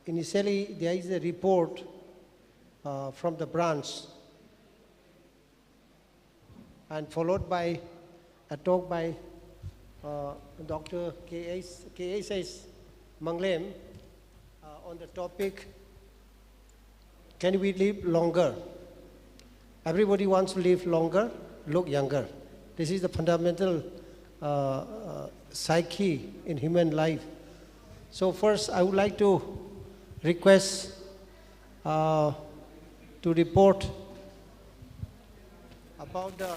initially there is a report from the branch and followed by a talk by Dr. Xxxix Amamecon on the topic, can we live longer? Everybody wants to live longer, look younger. This is the fundamental psyche in human life. So first, I would like to request to report about the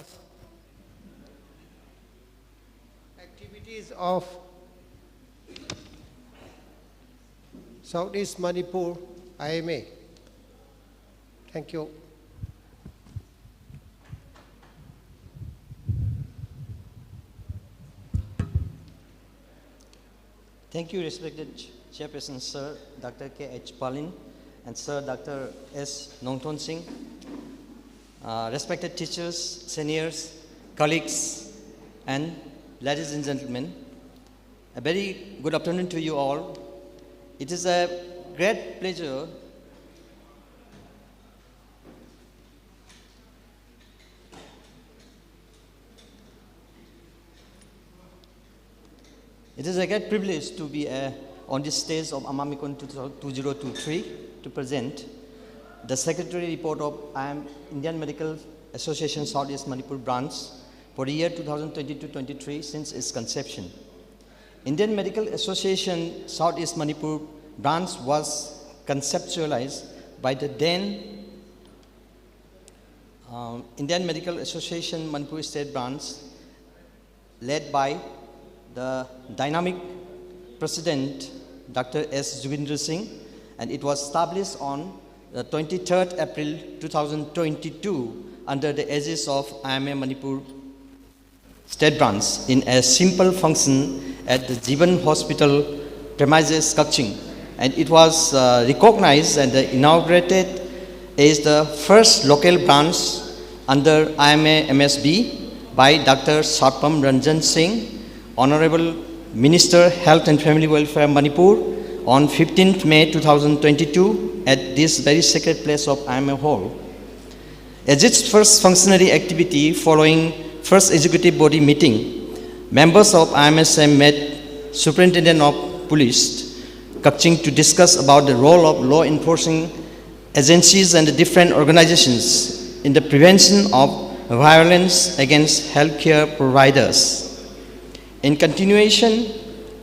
activities of Southeast Manipur IMA. Thank you. Thank you, respected Chairperson Sir Dr. K.H. Palin and Sir Dr. S. Nongton Singh, respected teachers, seniors, colleagues, and ladies and gentlemen. A very good afternoon to you all. It is a great pleasure It is a great privilege to be on this stage of Amamecon 2023 to present the Secretary Report of Indian Medical Association Southeast Manipur Branch for the year 2022-23 since its conception. Indian Medical Association Southeast Manipur Branch was conceptualized by the then Indian Medical Association Manipur State Branch, led by the dynamic President Dr. S. Jugindra Singh, and it was established on the 23rd April 2022 under the aegis of IMA Manipur State Branch in a simple function at the Jivan Hospital premises, Xxxix, and it was recognized and inaugurated as the first local branch under IMA MSB by Dr. Sarpam Ranjan Singh, Honorable Minister Health and Family Welfare Manipur, on 15th May 2022 at this very sacred place of IMA Hall. As its first functionary activity following first executive body meeting, members of IMSM met Superintendent of Police Xxxix to discuss about the role of law enforcing agencies and the different organizations in the prevention of violence against healthcare providers. In continuation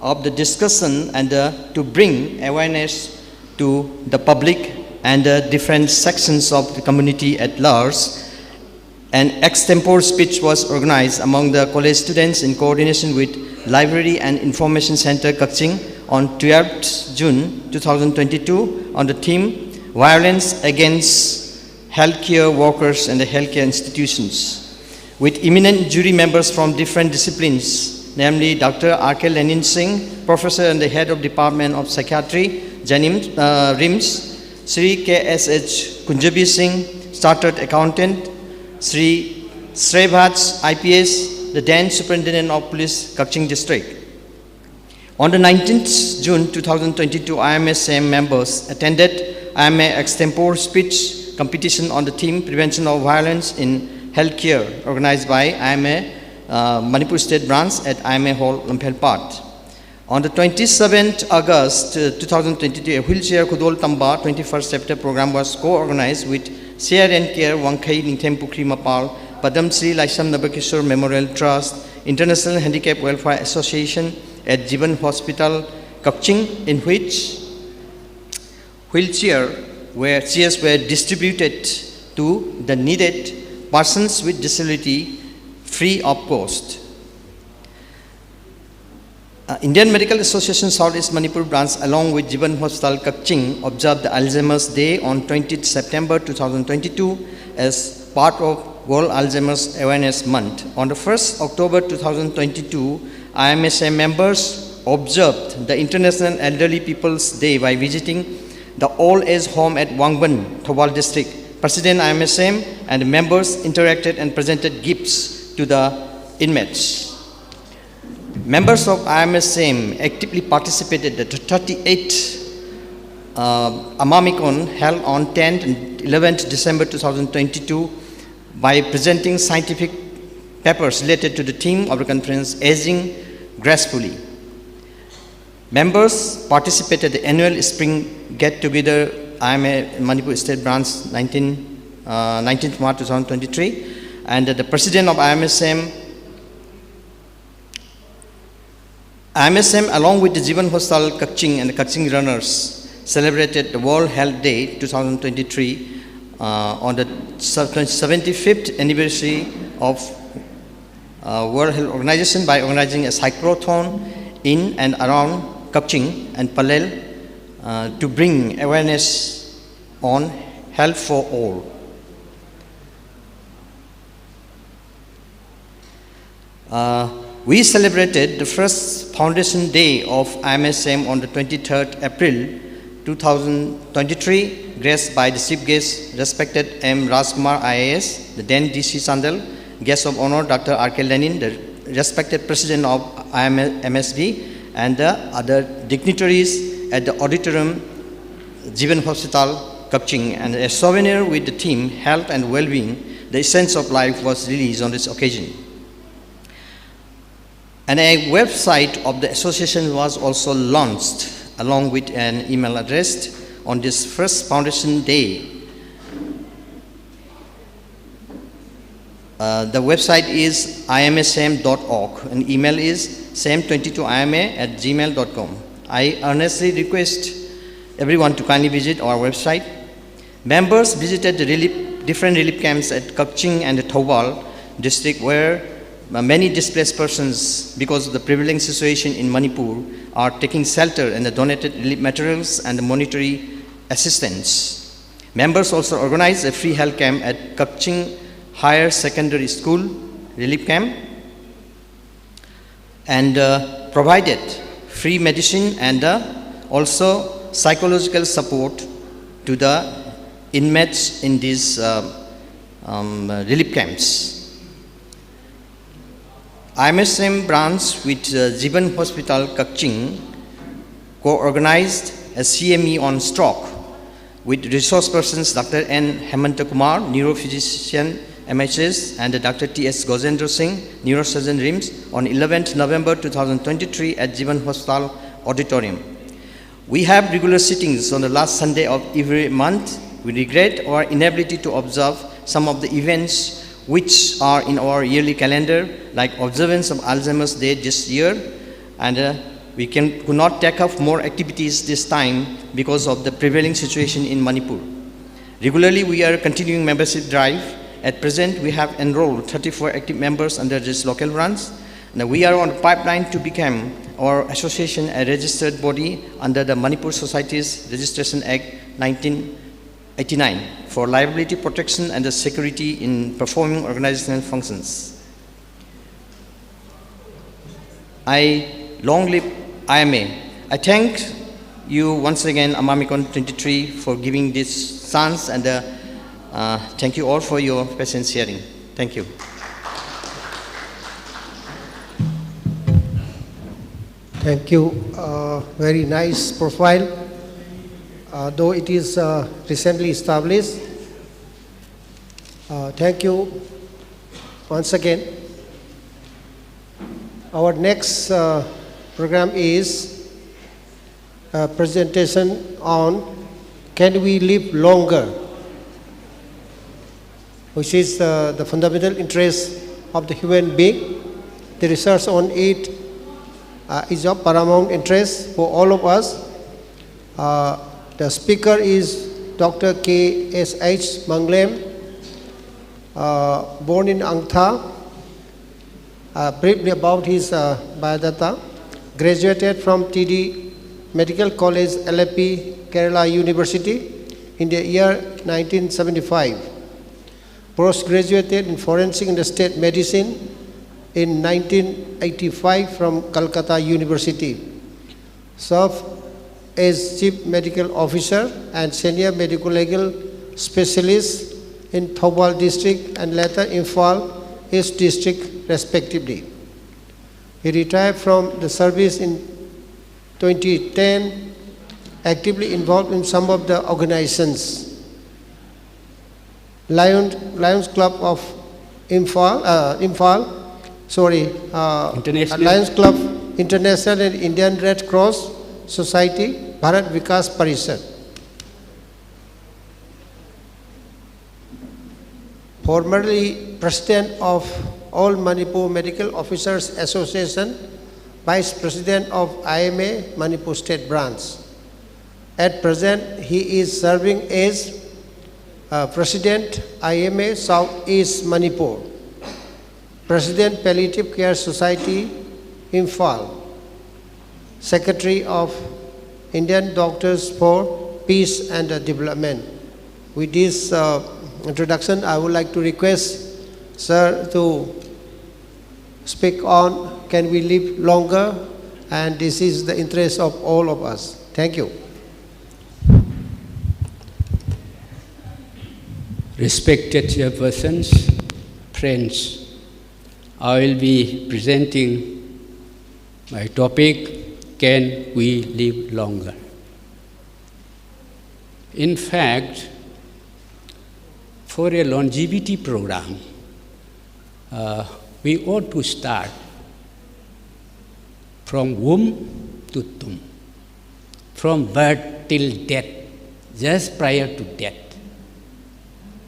of the discussion and to bring awareness to the public and different sections of the community at large, an extempore speech was organized among the college students in coordination with Library and Information Center Xxxix on 12th June 2022 on the theme Violence Against Healthcare Workers and the Healthcare Institutions, with eminent jury members from different disciplines, namely Dr. R.K. Lenin Singh, Professor and the Head of Department of Psychiatry, RIMS, Sri K.S.H. Kunjabi Singh, Chartered Accountant, Sri Srebhats IPS, the then Superintendent of Police, Xxxix District. On the 19th June 2022, IMSM members attended IMA extempore speech competition on the theme Prevention of Violence in Healthcare, organized by IMA Manipur State Branch at IMA Hall, Lamphelpat. On the 27th August 2022, a wheelchair Kudol Tamba 21st September program was co-organized with Share and Care Wangkai Ningthem Pukri Mapal, Padam Sri Laisam Nabakishore Memorial Trust, International Handicap Welfare Association at Jivan Hospital, Xxxix, in which chairs were distributed to the needed persons with disability free of cost. Indian Medical Association Southeast Manipur Branch, along with Jivan Hospital Xxxix, observed the Alzheimer's Day on 20th September 2022 as part of World Alzheimer's Awareness Month. On the 1st October 2022, IMSA members observed the International Elderly People's Day by visiting the old age home at Wangban, Thobal District. President IMSM and members interacted and presented gifts to the inmates. Members of IMSM actively participated in the 38th Amamecon held on 10th and 11th December 2022 by presenting scientific papers related to the theme of the conference, Aging Gracefully. Members participated in the annual spring get-together IMA Manipur State Branch 19th March 2023, and the president of IMSM along with the Jivan Hostal Xxxix and the Xxxix runners celebrated the World Health Day 2023 on the 75th anniversary of World Health Organization by organizing a cyclothon in and around Xxxix and Palel to bring awareness on health for all. We celebrated the first Foundation Day of IMSM on the 23rd April 2023, graced by the chief guest, respected M. Rajkumar IAS, the then DC Sandal, guest of honor Dr. R.K. Lenin, the respected president of MSD, and the other dignitaries at the auditorium Jivan Hospital, Xxxix, and a souvenir with the theme Health and Well-being, the Essence of Life was released on this occasion. And a website of the association was also launched along with an email address on this first Foundation Day. The website is imsm.org and email is same22ima@gmail.com. I earnestly request everyone to kindly visit our website. Members visited the different relief camps at Xxxix and the Thoubal district where many displaced persons, because of the prevailing situation in Manipur, are taking shelter and the donated relief materials and the monetary assistance. Members also organized a free health camp at Xxxix Higher Secondary School relief camp and provided free medicine and also psychological support to the inmates in these relief camps. IMSM branch with Jivan Hospital Xxxix co-organized a CME on stroke with resource persons Dr. N. Hemanta Kumar, neurophysician MHS, and Dr. T.S. Gojendra Singh, neurosurgeon RIMS, on 11th November 2023 at Jivan Hospital Auditorium. We have regular sittings on the last Sunday of every month. We regret our inability to observe some of the events which are in our yearly calendar, like observance of Alzheimer's Day this year, and we could not take up more activities this time because of the prevailing situation in Manipur. Regularly, we are continuing membership drive. At present, we have enrolled 34 active members under this local branch. Now, we are on the pipeline to become our association a registered body under the Manipur Societies Registration Act 1989 for liability protection and the security in performing organizational functions. Long live IMA. I thank you once again, Amamecon 23, for giving this chance, and thank you all for your patience hearing. Thank you. Thank you. Very nice profile. Though it is recently established. Thank you once again. Our next program is a presentation on Can We Live Longer, which is the fundamental interest of the human being. The research on it is of paramount interest for all of us. The speaker is Dr. Xxxix Amamecon, born in Angtha. Briefly about his biodata. Graduated from TD Medical College, LFP, Kerala University in the year 1975. Postgraduated in Forensic and State Medicine in 1985 from Calcutta University. Served as Chief Medical Officer and Senior Medical Legal Specialist in Thoubal District and later Imphal East District respectively. He retired from the service in 2010 actively involved in some of the organizations. Lions Club of Imphal, Lions Club International and Indian Red Cross Society, Bharat Vikas Parishad. Formerly President of All Manipur Medical Officers Association, Vice President of IMA Manipur State Branch. At present, he is serving as President IMA Southeast Manipur, President Palliative Care Society, Imphal, Secretary of Indian Doctors for Peace and Development. With this introduction, I would like to request Sir to speak on can we live longer, and this is the interest of all of us. Thank you. Respected chairpersons, friends, I will be presenting my topic, Can We Live Longer? In fact, for a longevity program, we ought to start from womb to tomb, from birth till death, just prior to death.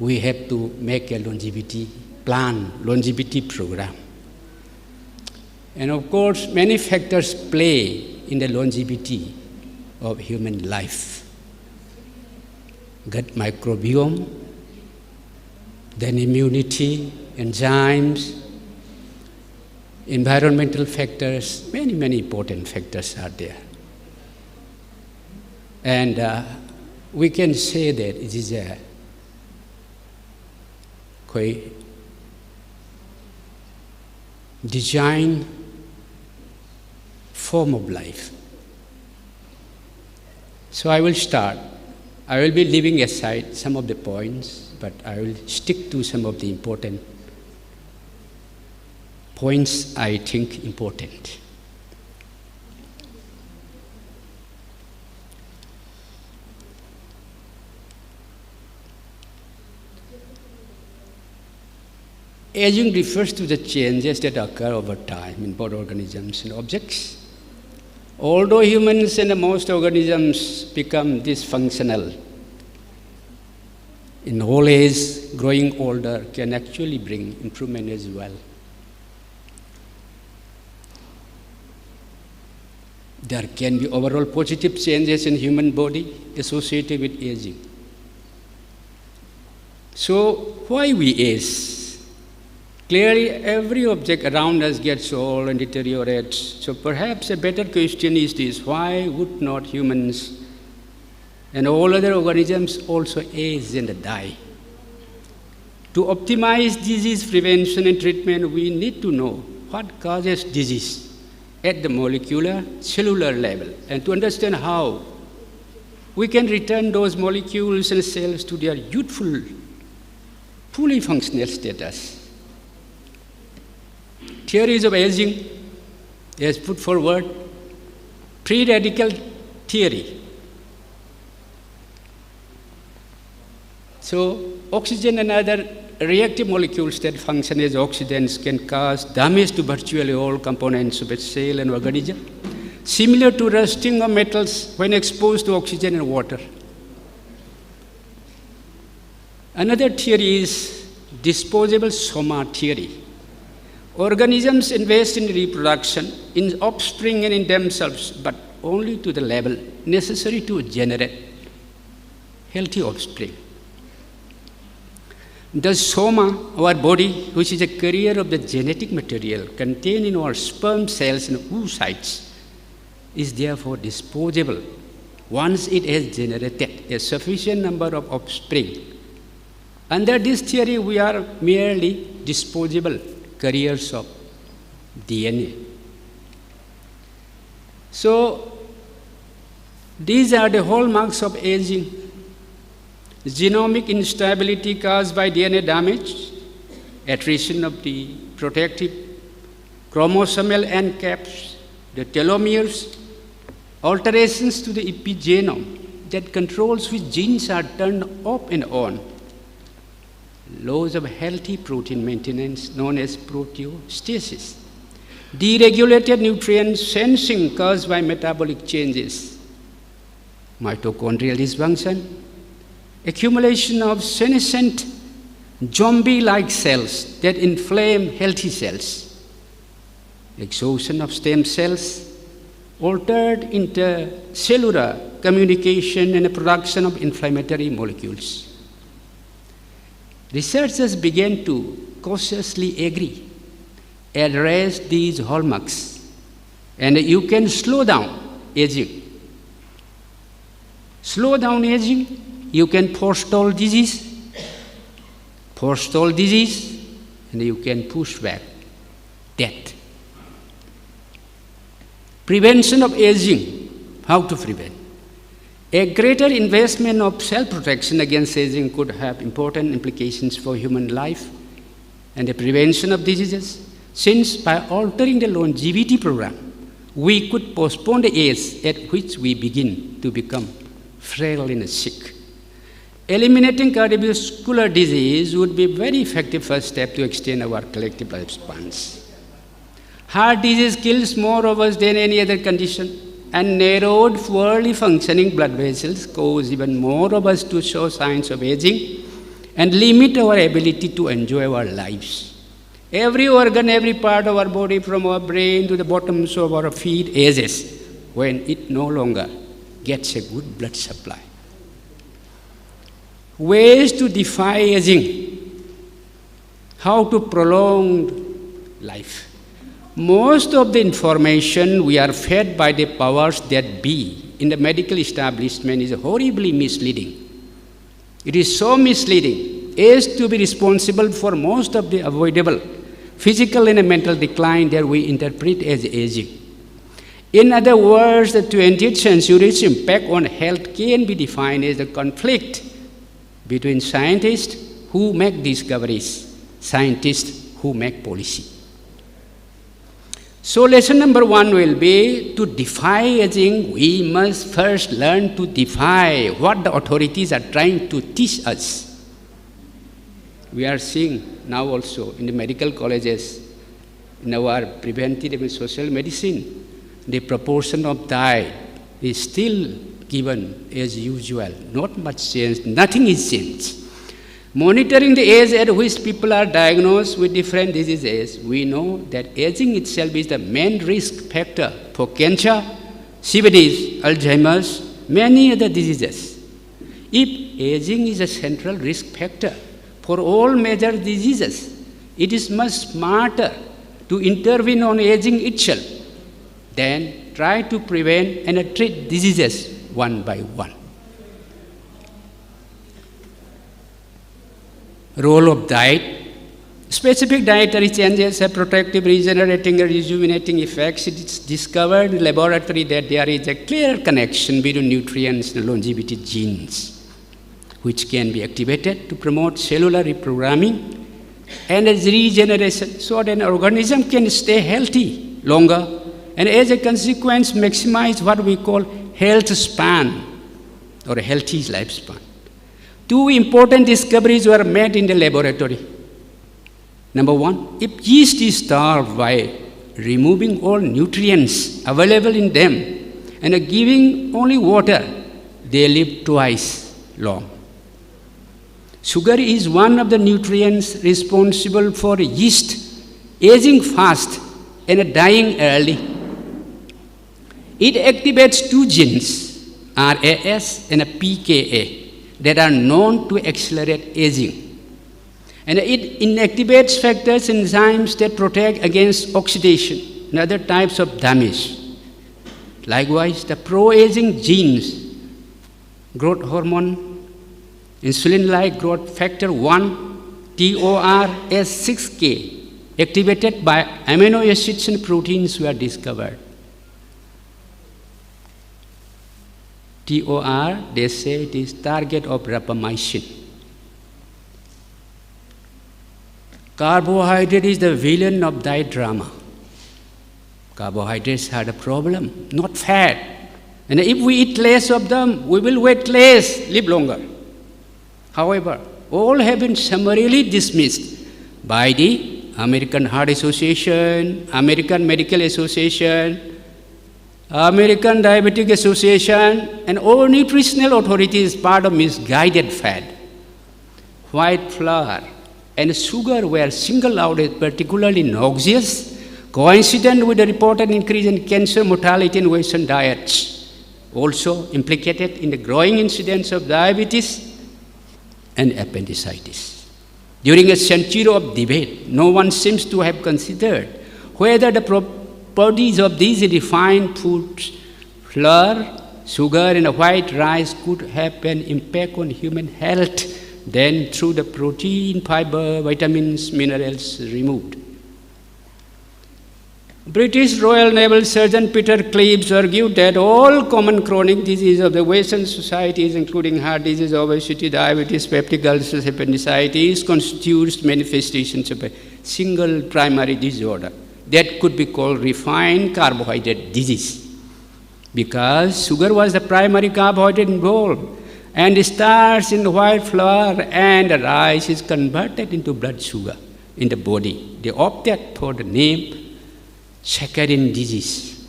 We have to make a longevity plan, longevity program. And of course, many factors play in the longevity of human life. Gut microbiome, then immunity, enzymes, environmental factors, many important factors are there. And we can say that it is a quite design form of life. So I will start. I will be leaving aside some of the points, but I will stick to some of the important points I think important. Aging refers to the changes that occur over time in both organisms and objects. Although humans and most organisms become dysfunctional, in old age, growing older can actually bring improvement as well. There can be overall positive changes in human body associated with aging. So why we age? Clearly, every object around us gets old and deteriorates. So perhaps a better question is this: why would not humans and all other organisms also age and die? To optimize disease prevention and treatment, we need to know what causes disease at the molecular, cellular level, and to understand how we can return those molecules and cells to their youthful, fully functional status. Theories of aging, as put forward, pre-radical theory. So oxygen and other reactive molecules that function as oxidants can cause damage to virtually all components of a cell and organism, similar to rusting of metals when exposed to oxygen and water. Another theory is disposable soma theory. Organisms invest in reproduction, in offspring and in themselves, but only to the level necessary to generate healthy offspring. The soma, our body, which is a carrier of the genetic material contained in our sperm cells and oocytes, is therefore disposable once it has generated a sufficient number of offspring. Under this theory, we are merely disposable carriers of DNA. So, these are the hallmarks of aging. Genomic instability caused by DNA damage, attrition of the protective chromosomal end caps, the telomeres, alterations to the epigenome that controls which genes are turned off and on, loss of healthy protein maintenance known as proteostasis, deregulated nutrient sensing caused by metabolic changes, mitochondrial dysfunction, accumulation of senescent zombie-like cells that inflame healthy cells, exhaustion of stem cells, altered intercellular communication and the production of inflammatory molecules. Researchers began to cautiously agree, address these hallmarks, and you can slow down aging. Slow down aging, you can forestall disease, and you can push back death. Prevention of aging, how to prevent? A greater investment of self-protection against aging could have important implications for human life and the prevention of diseases, since by altering the longevity program, we could postpone the age at which we begin to become frail and sick. Eliminating cardiovascular disease would be a very effective first step to extend our collective lifespans. Heart disease kills more of us than any other condition, and narrowed, poorly functioning blood vessels cause even more of us to show signs of aging and limit our ability to enjoy our lives. Every organ, every part of our body, from our brain to the bottoms of our feet, ages when it no longer gets a good blood supply. Ways to defy aging, how to prolong life. Most of the information we are fed by the powers that be in the medical establishment is horribly misleading. It is so misleading as to be responsible for most of the avoidable physical and mental decline that we interpret as aging. In other words, the 20th century's impact on health can be defined as a conflict between scientists who make discoveries, scientists who make policy. So lesson number 1 will be, to defy aging, we must first learn to defy what the authorities are trying to teach us. We are seeing now also in the medical colleges, in our preventive and social medicine, the proportion of diet is still given as usual. Not much change, nothing is changed. Monitoring the age at which people are diagnosed with different diseases, we know that aging itself is the main risk factor for cancer, CVDs, Alzheimer's, many other diseases. If aging is a central risk factor for all major diseases, it is much smarter to intervene on aging itself than try to prevent and treat diseases one by one. Role of diet. Specific dietary changes have protective, regenerating, and rejuvenating effects. It is discovered in the laboratory that there is a clear connection between nutrients and longevity genes, which can be activated to promote cellular reprogramming and as regeneration, so that an organism can stay healthy longer, and as a consequence maximize what we call health span or a healthy lifespan. 2 important discoveries were made in the laboratory. Number 1, if yeast is starved by removing all nutrients available in them and giving only water, they live twice long. Sugar is one of the nutrients responsible for yeast aging fast and dying early. It activates 2 genes, RAS and pKa, that are known to accelerate aging. And it inactivates factors, enzymes that protect against oxidation and other types of damage. Likewise, the pro-aging genes, growth hormone, insulin-like growth factor 1, TORS6K, activated by amino acids and proteins, were discovered. TOR, they say it is target of rapamycin. Carbohydrate is the villain of diet drama. Carbohydrates had a problem, not fat. And if we eat less of them, we will wait less, live longer. However, all have been summarily dismissed by the American Heart Association, American Medical Association, American Diabetic Association, and all nutritional authorities part of misguided fad. White flour and sugar were singled out as particularly noxious, coincident with the reported increase in cancer mortality in Western diets, also implicated in the growing incidence of diabetes and appendicitis. During a century of debate, no one seems to have considered whether the properties of these refined foods, flour, sugar, and white rice could have an impact on human health then through the protein, fiber, vitamins, minerals removed. British Royal Naval Surgeon Peter Cleaves argued that all common chronic diseases of the Western societies, including heart disease, obesity, diabetes, peptic ulcers, appendicitis, constitutes manifestations of a single primary disorder that could be called refined carbohydrate disease, because sugar was the primary carbohydrate involved, and starch in white flour and rice is converted into blood sugar in the body. They opted for the name saccharine disease.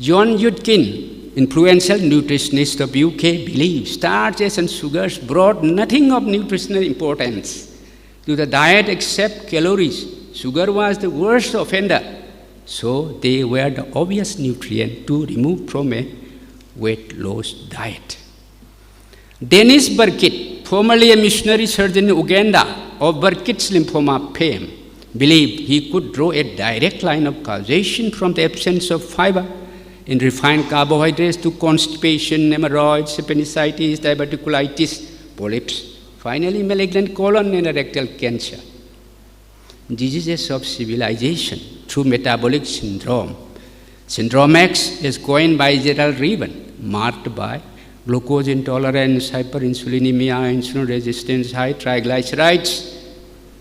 John Yudkin, influential nutritionist of UK, believes starches and sugars brought nothing of nutritional importance to the diet except calories. Sugar was the worst offender, so they were the obvious nutrient to remove from a weight loss diet. Dennis Burkitt, formerly a missionary surgeon in Uganda of Burkitt's lymphoma fame, believed he could draw a direct line of causation from the absence of fiber in refined carbohydrates to constipation, hemorrhoids, appendicitis, diverticulitis, polyps, finally malignant colon and rectal cancer. Diseases of civilization through metabolic syndrome. Syndrome X is coined by Gerald Reaven, marked by glucose intolerance, hyperinsulinemia, insulin resistance, high triglycerides,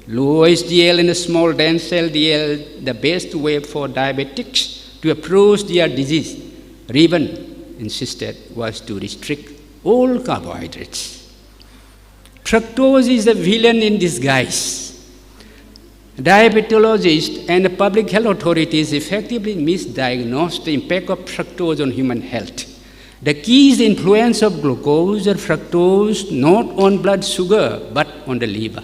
low HDL and small dense LDL, the best way for diabetics to approach their disease, Reaven insisted, was to restrict all carbohydrates. Fructose is the villain in disguise. Diabetologists and public health authorities effectively misdiagnosed the impact of fructose on human health. The key is the influence of glucose or fructose not on blood sugar but on the liver.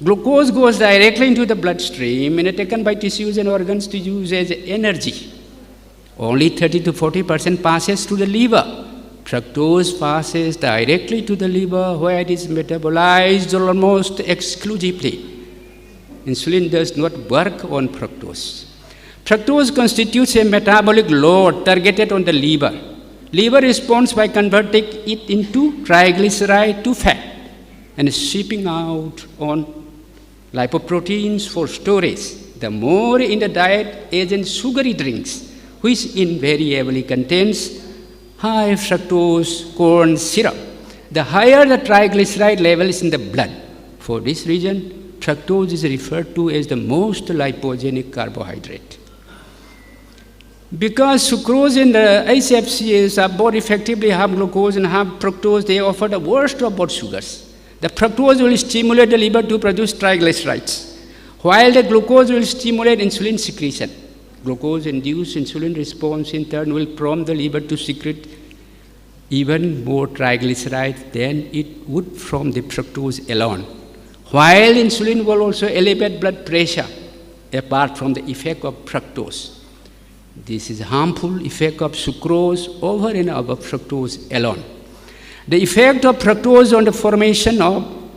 Glucose goes directly into the bloodstream and is taken by tissues and organs to use as energy. Only 30 to 40% passes to the liver. Fructose passes directly to the liver where it is metabolized almost exclusively. Insulin does not work on fructose. Fructose constitutes a metabolic load targeted on the liver. Liver responds by converting it into triglyceride to fat and shipping out on lipoproteins for storage. The more in the diet as in sugary drinks, which invariably contains high fructose corn syrup, the higher the triglyceride levels in the blood. For this reason, fructose is referred to as the most lipogenic carbohydrate. Because sucrose and HFCs are both effectively half glucose and half fructose, they offer the worst of both sugars. The fructose will stimulate the liver to produce triglycerides, while the glucose will stimulate insulin secretion. Glucose-induced insulin response in turn will prompt the liver to secrete even more triglycerides than it would from the fructose alone. While insulin will also elevate blood pressure, apart from the effect of fructose. This is a harmful effect of sucrose over and above fructose alone. The effect of fructose on the formation of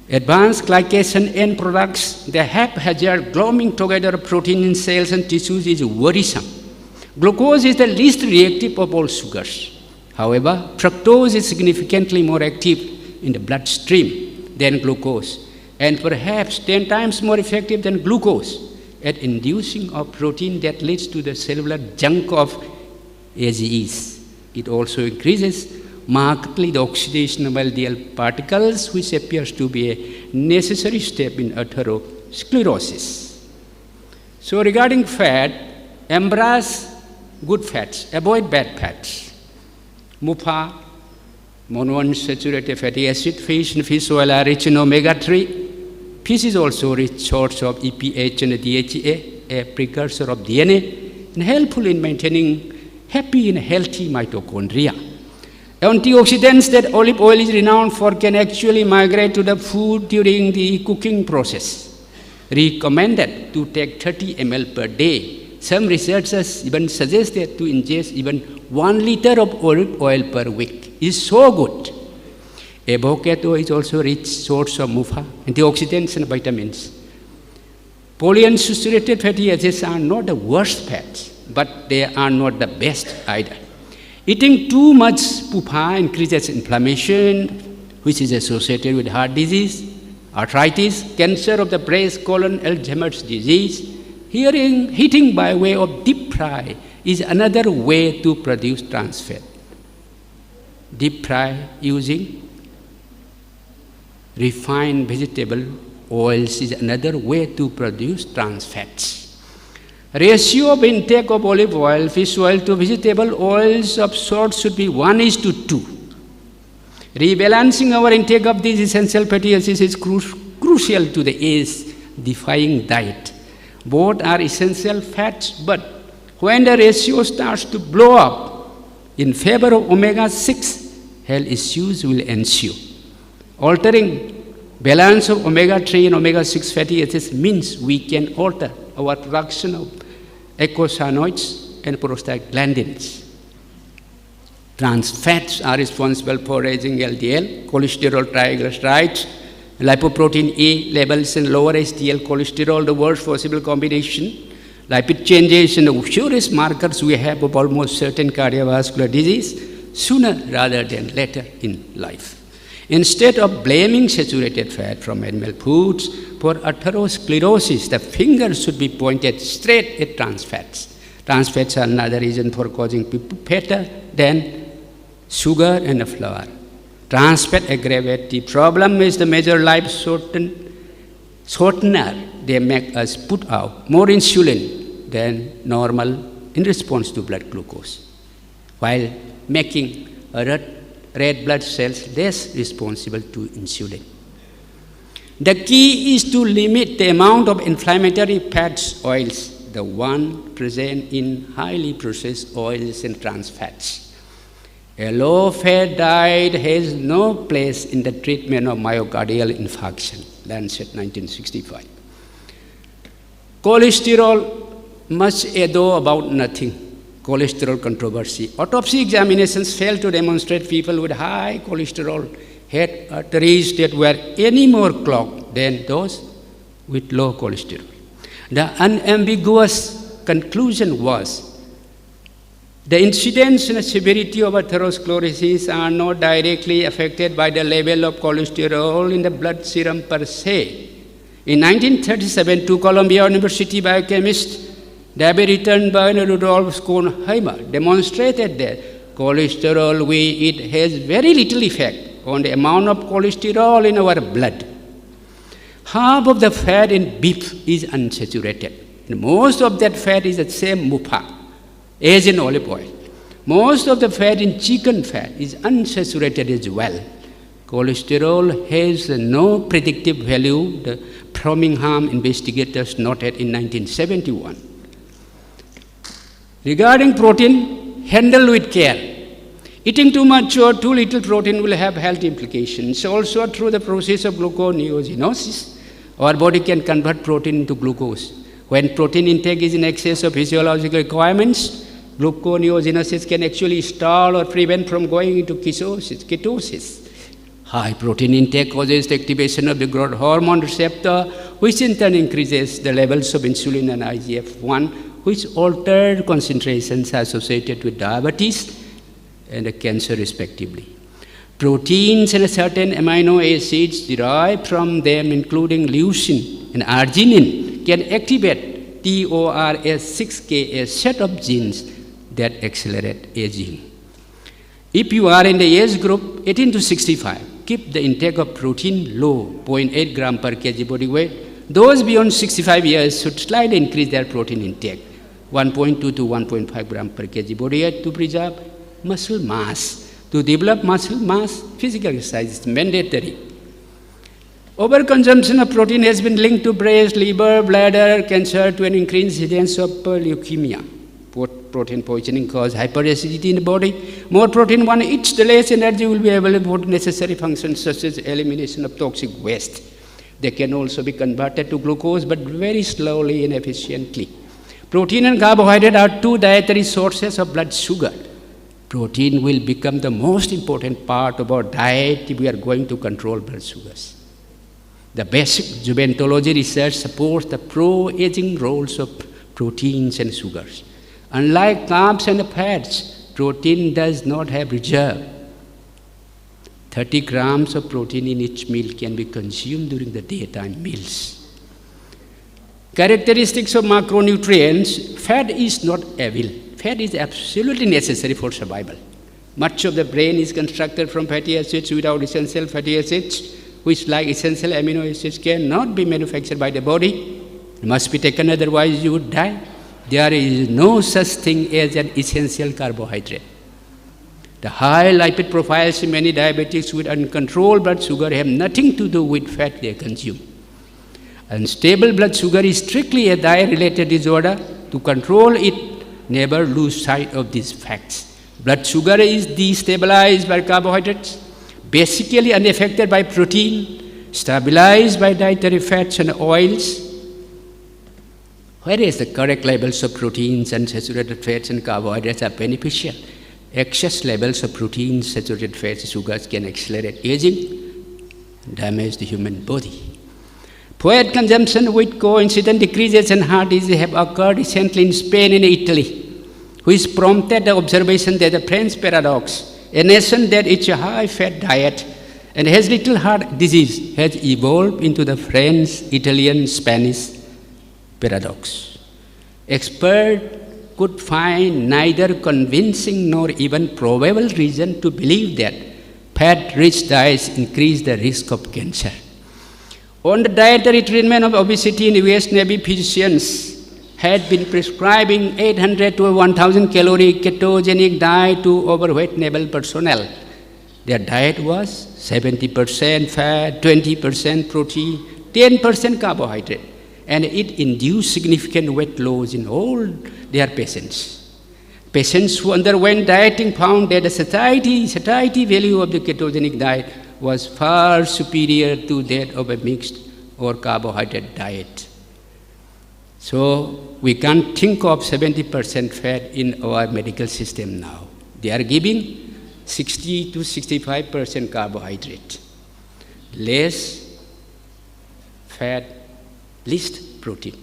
advanced glycation end products, the haphazard glomming together of protein in cells and tissues, is worrisome. Glucose is the least reactive of all sugars. However, fructose is significantly more active in the bloodstream than glucose, and perhaps 10 times more effective than glucose at inducing of protein that leads to the cellular junk of AGEs. It also increases markedly the oxidation of LDL particles, which appears to be a necessary step in atherosclerosis. So regarding fat, Ambras good fats, avoid bad fats. MUFA, monounsaturated fatty acid, fish and fish oil are rich in omega-3. Fish is also rich source of EPH and DHA, a precursor of DNA, and helpful in maintaining happy and healthy mitochondria. Antioxidants that olive oil is renowned for can actually migrate to the food during the cooking process. Recommended to take 30 ml per day. Some researchers even suggested to ingest even 1 liter of olive oil per week. It's so good. Avocado is also a rich source of MUFA, antioxidants and vitamins. Polyunsaturated fatty acids are not the worst fats, but they are not the best either. Eating too much PUFA increases inflammation, which is associated with heart disease, arthritis, cancer of the breast, colon, Alzheimer's disease. Heating by way of deep fry is another way to produce trans fat. Deep fry using refined vegetable oils is another way to produce trans fats. Ratio of intake of olive oil, fish oil to vegetable oils of sorts should be 1:2. Rebalancing our intake of these essential fatty acids is crucial to the age-defying diet. Both are essential fats, but when the ratio starts to blow up in favor of omega-6, health issues will ensue. Altering balance of omega-3 and omega-6 fatty acids means we can alter our production of eicosanoids and prostaglandins. Trans fats are responsible for raising LDL, cholesterol, triglycerides, lipoprotein A levels, and lower HDL cholesterol, the worst possible combination. Lipid changes and the surest markers we have of almost certain cardiovascular disease sooner rather than later in life. Instead of blaming saturated fat from animal foods for atherosclerosis, the finger should be pointed straight at trans fats. Trans fats are another reason for causing people fatter than sugar and flour. Trans fat aggravate the problem is the major life shortener. They make us put out more insulin than normal in response to blood glucose, while making red blood cells less responsible to insulin. The key is to limit the amount of inflammatory fats, oils, the one present in highly processed oils and trans fats. A low-fat diet has no place in the treatment of myocardial infarction, Lancet 1965. Cholesterol, much ado about nothing. Cholesterol controversy. Autopsy examinations failed to demonstrate people with high cholesterol had arteries that were any more clogged than those with low cholesterol. The unambiguous conclusion was the incidence and severity of atherosclerosis are not directly affected by the level of cholesterol in the blood serum per se. In 1937, two Columbia University biochemists David Rittenberg and Rudolf Schonheimer demonstrated that cholesterol we eat has very little effect on the amount of cholesterol in our blood. Half of the fat in beef is unsaturated. And most of that fat is the same MUFA as in olive oil. Most of the fat in chicken fat is unsaturated as well. Cholesterol has no predictive value, the Birmingham investigators noted in 1971. Regarding protein, handle with care. Eating too much or too little protein will have health implications. Also, through the process of gluconeogenesis, our body can convert protein into glucose. When protein intake is in excess of physiological requirements, gluconeogenesis can actually stall or prevent from going into ketosis. High protein intake causes the activation of the growth hormone receptor, which in turn increases the levels of insulin and IGF-1, which altered concentrations associated with diabetes and cancer respectively. Proteins and certain amino acids derived from them, including leucine and arginine, can activate TORS6K, a set of genes that accelerate aging. If you are in the age group 18 to 65, keep the intake of protein low, 0.8 gram per kg body weight. Those beyond 65 years should slightly increase their protein intake. 1.2 to 1.5 gram per kg body weight to preserve muscle mass. To develop muscle mass, physical exercise is mandatory. Overconsumption of protein has been linked to breast, liver, bladder cancer, to an increased incidence of leukemia. Protein poisoning causes hyperacidity in the body. More protein one eats, the less energy will be available for necessary functions such as elimination of toxic waste. They can also be converted to glucose, but very slowly and efficiently. Protein and carbohydrate are two dietary sources of blood sugar. Protein will become the most important part of our diet if we are going to control blood sugars. The basic gerontology research supports the pro-aging roles of proteins and sugars. Unlike carbs and fats, protein does not have reserve. 30 grams of protein in each meal can be consumed during the daytime meals. Characteristics of macronutrients: fat is not evil. Fat is absolutely necessary for survival. Much of the brain is constructed from fatty acids. Without essential fatty acids, which, like essential amino acids, cannot be manufactured by the body, must be taken, otherwise you would die. There is no such thing as an essential carbohydrate. The high lipid profiles in many diabetics with uncontrolled blood sugar have nothing to do with fat they consume. Unstable blood sugar is strictly a diet-related disorder. To control it, never lose sight of these facts. Blood sugar is destabilized by carbohydrates, basically unaffected by protein, stabilized by dietary fats and oils. Whereas the correct levels of proteins, unsaturated fats and carbohydrates are beneficial, excess levels of proteins, saturated fats, sugars can accelerate aging and damage the human body. Fat consumption with coincident decreases in heart disease have occurred recently in Spain and Italy, which prompted the observation that the French paradox, a nation that eats a high-fat diet and has little heart disease, has evolved into the French, Italian, Spanish paradox. Experts could find neither convincing nor even probable reason to believe that fat-rich diets increase the risk of cancer. On the dietary treatment of obesity in US Navy, physicians had been prescribing 800 to 1,000 calorie ketogenic diet to overweight naval personnel. Their diet was 70% fat, 20% protein, 10% carbohydrate, and it induced significant weight loss in all their patients. Patients who underwent dieting found that the satiety value of the ketogenic diet was far superior to that of a mixed or carbohydrate diet. So we can't think of 70% fat in our medical system now. They are giving 60 to 65% carbohydrate, less fat, least protein.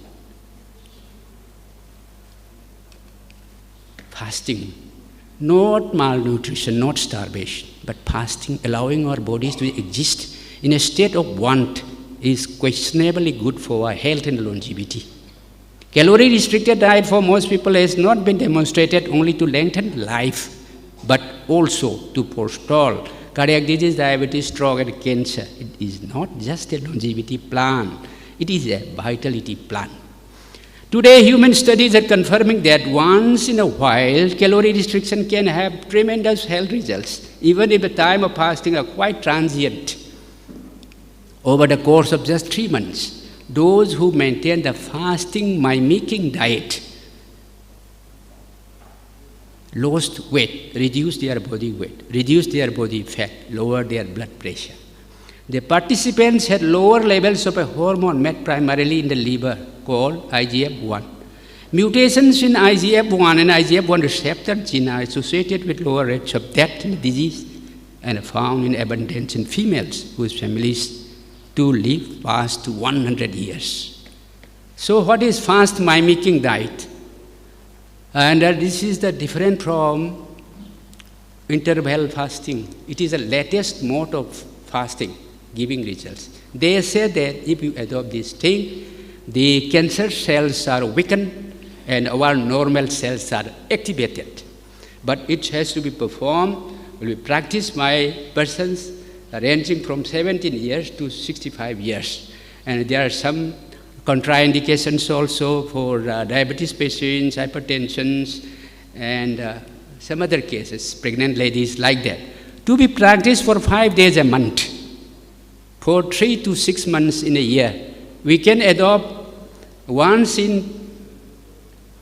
Fasting, not malnutrition, not starvation, but fasting, allowing our bodies to exist in a state of want, is questionably good for our health and longevity. Calorie-restricted diet for most people has not been demonstrated only to lengthen life, but also to forestall cardiac disease, diabetes, stroke, and cancer. It is not just a longevity plan, it is a vitality plan. Today, human studies are confirming that once in a while, calorie restriction can have tremendous health results, even if the time of fasting are quite transient. Over the course of just 3 months, those who maintain the fasting mimicking diet lost weight, reduced their body weight, reduced their body fat, lowered their blood pressure. The participants had lower levels of a hormone made primarily in the liver called IGF-1. Mutations in IGF-1 and IGF-1 receptor gene are associated with lower rates of death and disease and are found in abundance in females whose families do live past 100 years. So what is fast mimicking diet? And this is the different from interval fasting. It is the latest mode of fasting giving results. They say that if you adopt this thing, the cancer cells are weakened and our normal cells are activated. But it has to be performed, will be practiced by persons ranging from 17 years to 65 years. And there are some contraindications also for diabetes patients, hypertension, and some other cases, pregnant ladies like that. To be practiced for 5 days a month, for 3 to 6 months in a year. We can adopt once in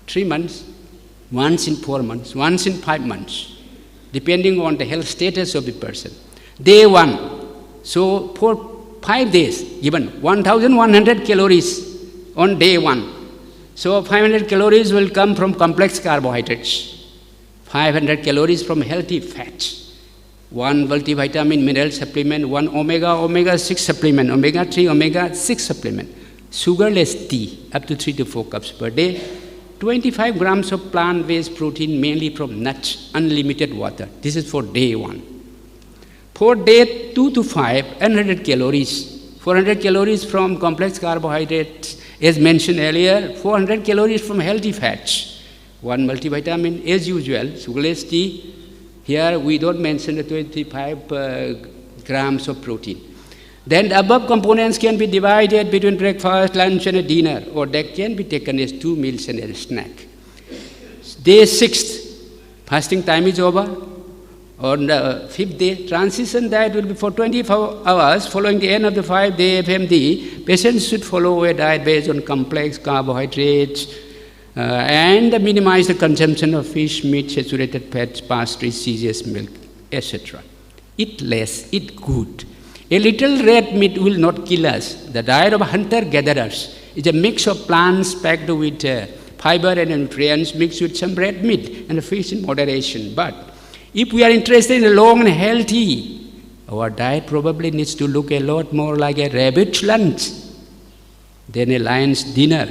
3 months, once in 4 months, once in 5 months, depending on the health status of the person. Day 1, so for 5 days, given 1,100 calories on day 1. So 500 calories will come from complex carbohydrates, 500 calories from healthy fats, 1 multivitamin mineral supplement, 1 omega-6 supplement, omega-3, omega-6 supplement, sugarless tea, up to 3 to 4 cups per day, 25 grams of plant-based protein, mainly from nuts, unlimited water. This is for day 1. For day 2 to 5, 100 calories, 400 calories from complex carbohydrates, as mentioned earlier, 400 calories from healthy fats, 1 multivitamin, as usual, sugarless tea. Here we don't mention the 25 grams of protein. Then the above components can be divided between breakfast, lunch, and a dinner, or that can be taken as 2 meals and a snack. Day 6, fasting time is over. On the 5th day, transition diet will be for 24 hours following the end of the 5-day FMD. Patients should follow a diet based on complex carbohydrates and minimize the consumption of fish, meat, saturated fats, pastries, cheeses, milk, etc. Eat less, eat good. A little red meat will not kill us. The diet of hunter-gatherers is a mix of plants packed with fiber and nutrients mixed with some red meat and fish in moderation. But if we are interested in a long and healthy, our diet probably needs to look a lot more like a rabbit's lunch than a lion's dinner.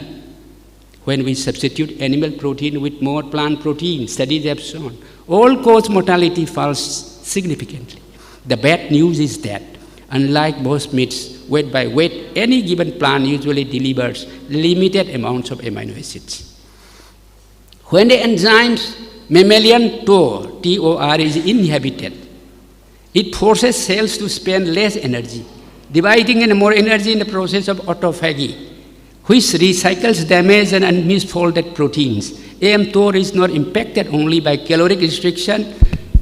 When we substitute animal protein with more plant protein, studies have shown all-cause mortality falls significantly. The bad news is that, unlike most meats, weight by weight, any given plant usually delivers limited amounts of amino acids. When the enzymes mammalian TOR, T-O-R, is inhibited, it forces cells to spend less energy, dividing in more energy in the process of autophagy, which recycles damaged and misfolded proteins. AMTOR is not impacted only by caloric restriction,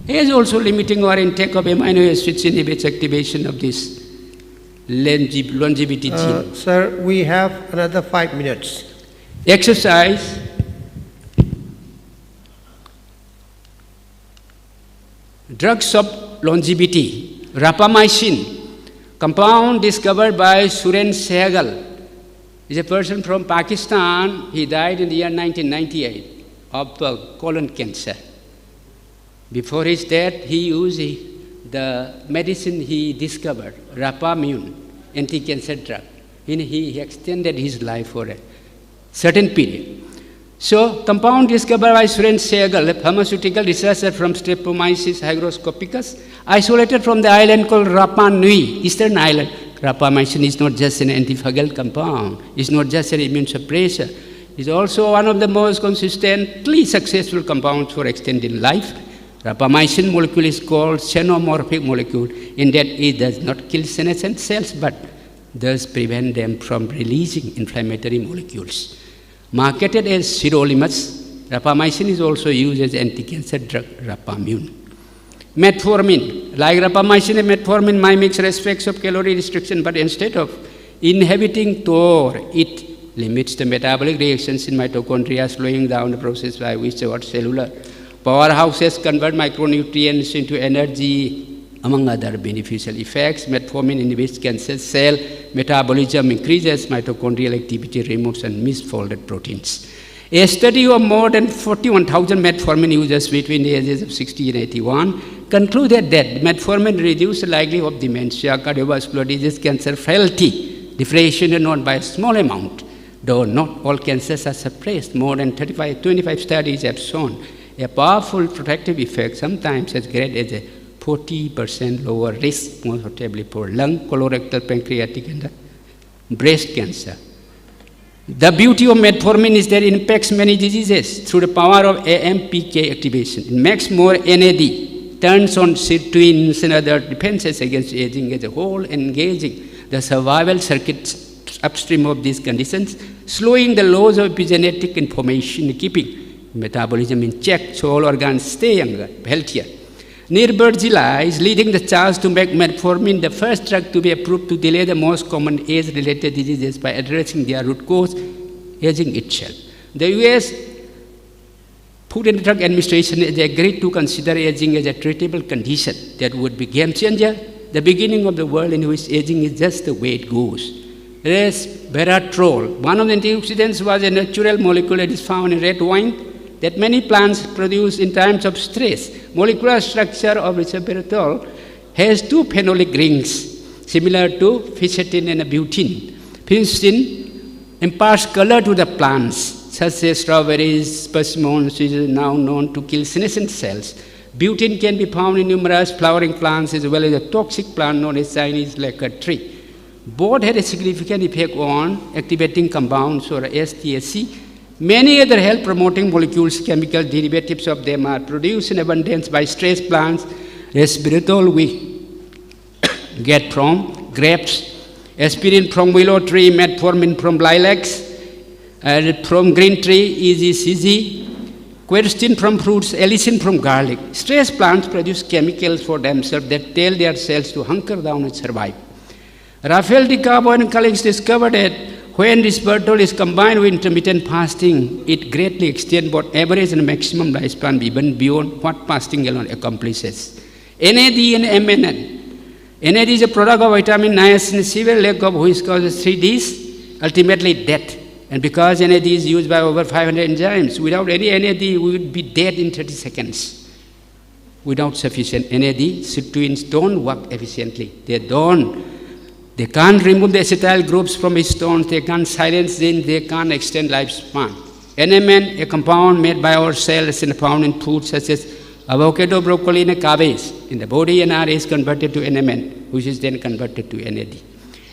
it is also limiting our intake of amino acids, inhibits activation of this longevity gene. Sir, we have another 5 minutes. Exercise. Drugs of longevity. Rapamycin, compound discovered by Suren Sehgal, is a person from Pakistan. He died in the year 1998 of colon cancer. Before his death, he used the medicine he discovered, Rapamune, anti-cancer drug. He extended his life for a certain period. So, compound discovered by Suren Sehgal, a pharmaceutical researcher from Streptomyces hygroscopicus, isolated from the island called Rapa Nui, eastern island. Rapamycin is not just an antifungal compound, it's not just an immune suppressor, it's also one of the most consistently successful compounds for extending life. Rapamycin molecule is called xenomorphic molecule in that it does not kill senescent cells but does prevent them from releasing inflammatory molecules. Marketed as sirolimus, rapamycin is also used as anti-cancer drug Rapamune. Metformin, like rapamycin and metformin mimics aspects of calorie restriction, but instead of inhibiting TOR, it limits the metabolic reactions in mitochondria, slowing down the process by which our cellular powerhouses convert micronutrients into energy, among other beneficial effects. Metformin inhibits cancer cell metabolism, increases mitochondrial activity, removes and misfolded proteins. A study of more than 41,000 metformin users between the ages of 60 and 81 concluded that metformin reduced the likelihood of dementia, cardiovascular disease, cancer, frailty, differentiated not by a small amount. Though not all cancers are suppressed, more than 25 studies have shown a powerful protective effect, sometimes as great as a 40% lower risk, most notably for lung, colorectal, pancreatic, and breast cancer. The beauty of metformin is that it impacts many diseases through the power of AMPK activation. It makes more NAD, turns on sirtuins and other defenses against aging as a whole, engaging the survival circuits upstream of these conditions, slowing the loss of epigenetic information, keeping metabolism in check so all organs stay younger, healthier. Nirbergila is leading the charge to make metformin the first drug to be approved to delay the most common age-related diseases by addressing their root cause, aging itself. The US Food and Drug Administration has agreed to consider aging as a treatable condition that would be game changer, the beginning of the world in which aging is just the way it goes. Resveratrol, one of the antioxidants, was a natural molecule that is found in red wine that many plants produce in times of stress. Molecular structure of resveratrol has two phenolic rings, similar to fisetin and butene. Fisetin imparts color to the plants, such as strawberries, persimmons, which is now known to kill senescent cells. Butene can be found in numerous flowering plants as well as a toxic plant known as Chinese lacquer tree. Both had a significant effect on activating compounds or STSC. Many other health-promoting molecules, chemical derivatives of them, are produced in abundance by stress plants. Resveratrol we get from grapes, aspirin from willow tree, metformin from lilacs, from green tree, EGCG, quercetin from fruits, allicin from garlic. Stress plants produce chemicals for themselves that tell their cells to hunker down and survive. Raphael DeCabo and colleagues discovered that when resveratrol is combined with intermittent fasting, it greatly extends both average and maximum lifespan even beyond what fasting alone accomplishes. NAD and MNN. NAD is a product of vitamin niacin, severe lack of which causes 3 Ds, ultimately death. And because NAD is used by over 500 enzymes, without any NAD, we would be dead in 30 seconds. Without sufficient NAD, sirtuins don't work efficiently. They can't remove the acetyl groups from histones, they can't silence genes, they can't extend lifespan. NMN, a compound made by our cells and found in foods such as avocado, broccoli, and cabbage. In the body, NR is converted to NMN, which is then converted to NAD.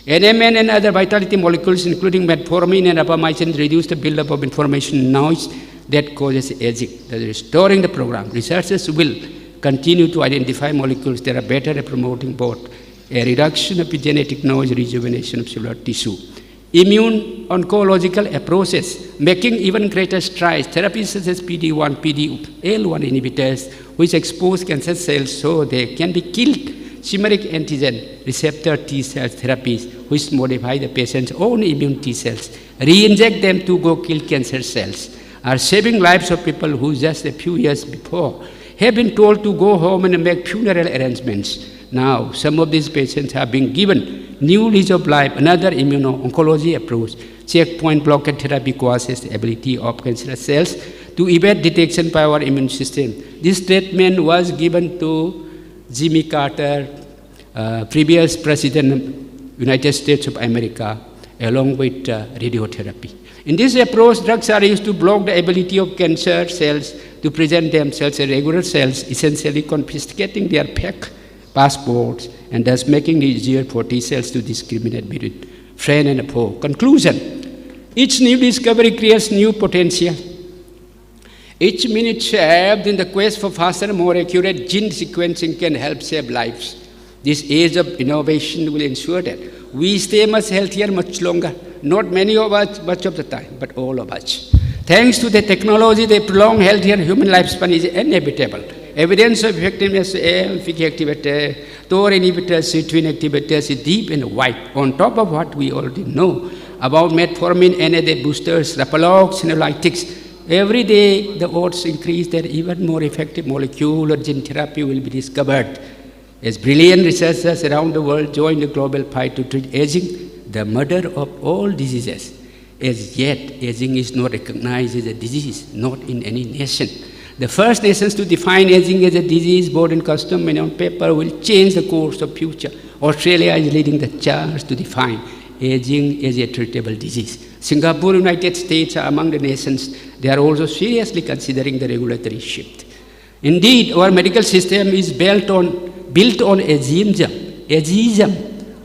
NMN and other vitality molecules, including metformin and rapamycin, reduce the buildup of information noise that causes aging. Thus, restoring the program, researchers will continue to identify molecules that are better at promoting both a reduction of genetic noise, rejuvenation of cellular tissue. Immune oncological approaches, making even greater strides. Therapies such as PD-1, PD-L1 inhibitors, which expose cancer cells so they can be killed. Chimeric antigen receptor T cell therapies, which modify the patient's own immune T cells, re-inject them to go kill cancer cells, are saving lives of people who just a few years before have been told to go home and make funeral arrangements. Now, some of these patients have been given new lease of life. Another immuno-oncology approach, checkpoint blockade therapy, causes the ability of cancer cells to evade detection by our immune system. This treatment was given to Jimmy Carter, previous president of the United States of America, along with radiotherapy. In this approach, drugs are used to block the ability of cancer cells to present themselves as regular cells, essentially confiscating their PEC passports and thus making it easier for T cells to discriminate between friend and foe. Conclusion: each new discovery creates new potential. Each minute saved in the quest for faster, more accurate gene sequencing can help save lives. This age of innovation will ensure that we stay much healthier much longer. Not many of us much of the time, but all of us. Thanks to the technology, the prolonged healthier human lifespan is inevitable. Evidence of effectiveness of AMPhic activator, TOR inhibitors, sirtuin activators is deep and wide. On top of what we already know about metformin, NAD boosters, rapalogs, and ELITETVs, every day the odds increase that even more effective molecule or gene therapy will be discovered. As brilliant researchers around the world join the global fight to treat aging, the mother of all diseases. As yet, aging is not recognized as a disease, not in any nation. The first nations to define aging as a disease, both in custom and on paper, will change the course of future. Australia is leading the charge to define aging as a treatable disease. Singapore, United States are among the nations. They are also seriously considering the regulatory shift. Indeed, our medical system is built on ageism.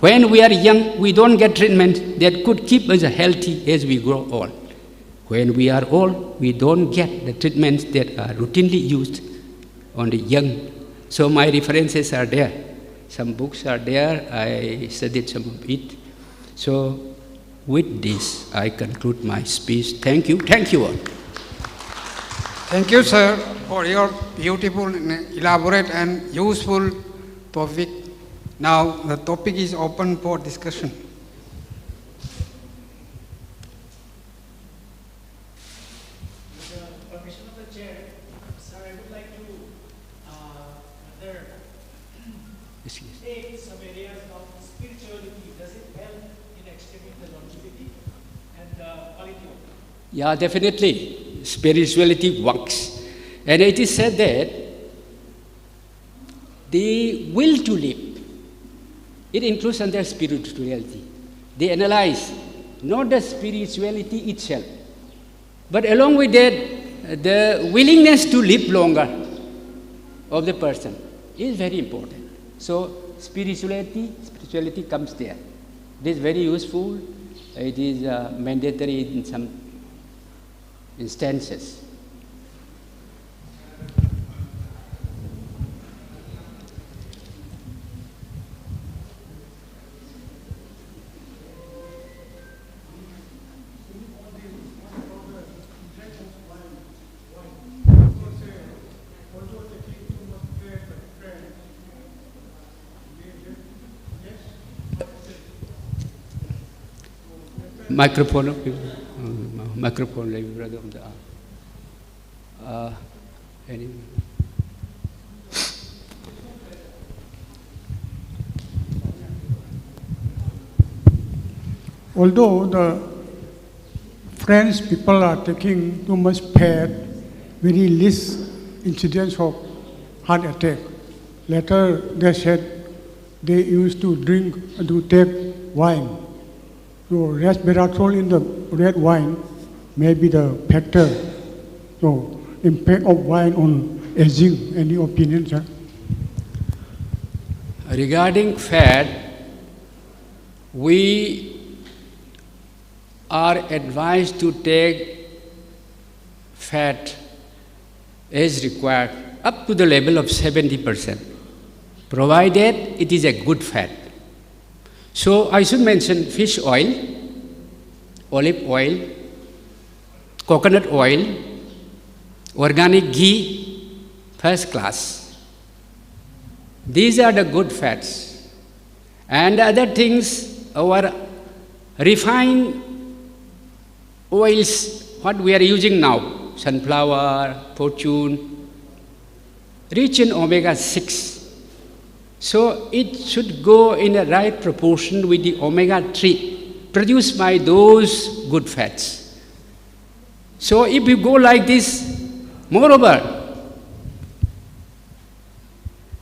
When we are young, we don't get treatment that could keep us healthy as we grow old. When we are old, we don't get the treatments that are routinely used on the young. So my references are there. Some books are there. I studied some of it. So With this, I conclude my speech. Thank you. Thank you all. Thank you, sir, for your beautiful, elaborate and useful topic. Now, the topic is open for discussion. With the permission of the chair, sir, I would like to take some areas of spirituality. Does it help in extending the longevity and the quality of life? Yeah, definitely. Spirituality works. And it is said that the will to live, it includes under spirituality. They analyze not the spirituality itself, but along with that, the willingness to live longer of the person is very important. So spirituality comes there. It is very useful. It is mandatory in some instances. Microphone, brother on the arm. Anyway. Although the French people are taking too much fat, very less incidence of heart attack. Later they said they used to take wine. So resveratrol in the red wine may be the factor. So impact of wine on aging, any opinion, sir? Regarding fat, we are advised to take fat as required up to the level of 70%, provided it is a good fat. So I should mention fish oil, olive oil, coconut oil, organic ghee, first class. These are the good fats. And other things, our refined oils, what we are using now, sunflower, fortune, rich in omega-6. So it should go in a right proportion with the omega-3 produced by those good fats. So if you go like this, moreover,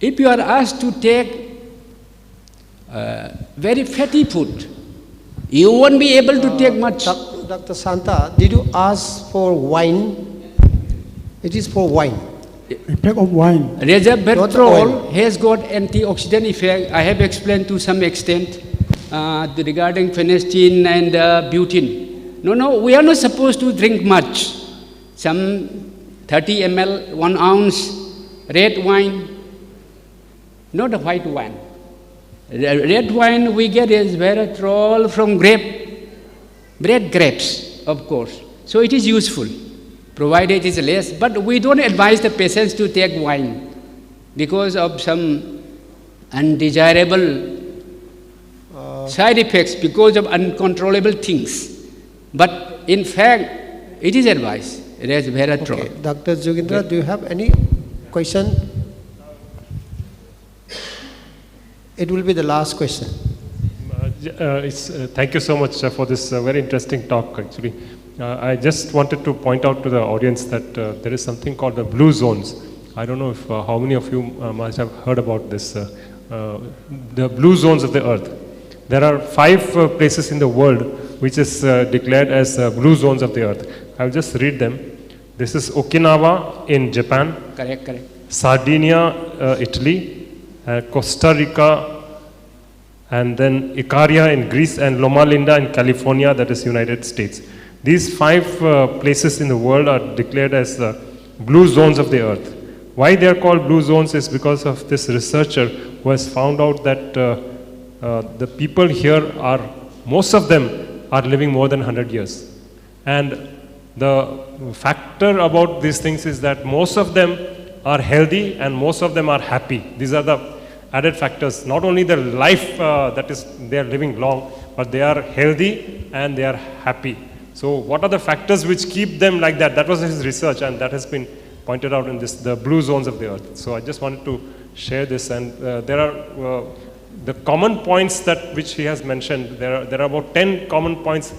if you are asked to take very fatty food, you won't be able to take much. Dr. Santa, did you ask for wine? It is for wine. Effect of wine. Resveratrol has got antioxidant effect. I have explained to some extent regarding phenestin and butane. No, we are not supposed to drink much. Some 30 ml, 1 ounce, red wine, not a white wine. Red wine we get resveratrol from red grapes, of course. So it is useful, provided it is less. But we don't advise the patients to take wine because of some undesirable side effects, because of uncontrollable things. But in fact, it is advised, resveratrol. Okay. Dr. Jogendra, do you have any question? It will be the last question. Thank you so much for this very interesting talk, actually. I just wanted to point out to the audience that there is something called the blue zones. I don't know if how many of you must have heard about this. The blue zones of the earth. There are 5 places in the world which is declared as blue zones of the earth. I'll just read them. This is Okinawa in Japan. Correct. Sardinia, Italy. Costa Rica, and then Icaria in Greece, and Loma Linda in California, that is United States. These 5 places in the world are declared as blue zones of the earth. Why they are called blue zones is because of this researcher who has found out that the people here are, most of them are living more than 100 years. And the factor about these things is that most of them are healthy and most of them are happy. These are the added factors. Not only the life that is they are living long, but they are healthy and they are happy. So what are the factors which keep them like that? That was his research, and that has been pointed out in this, the blue zones of the earth. So I just wanted to share this, and there are the common points that which he has mentioned. There are about 10 common points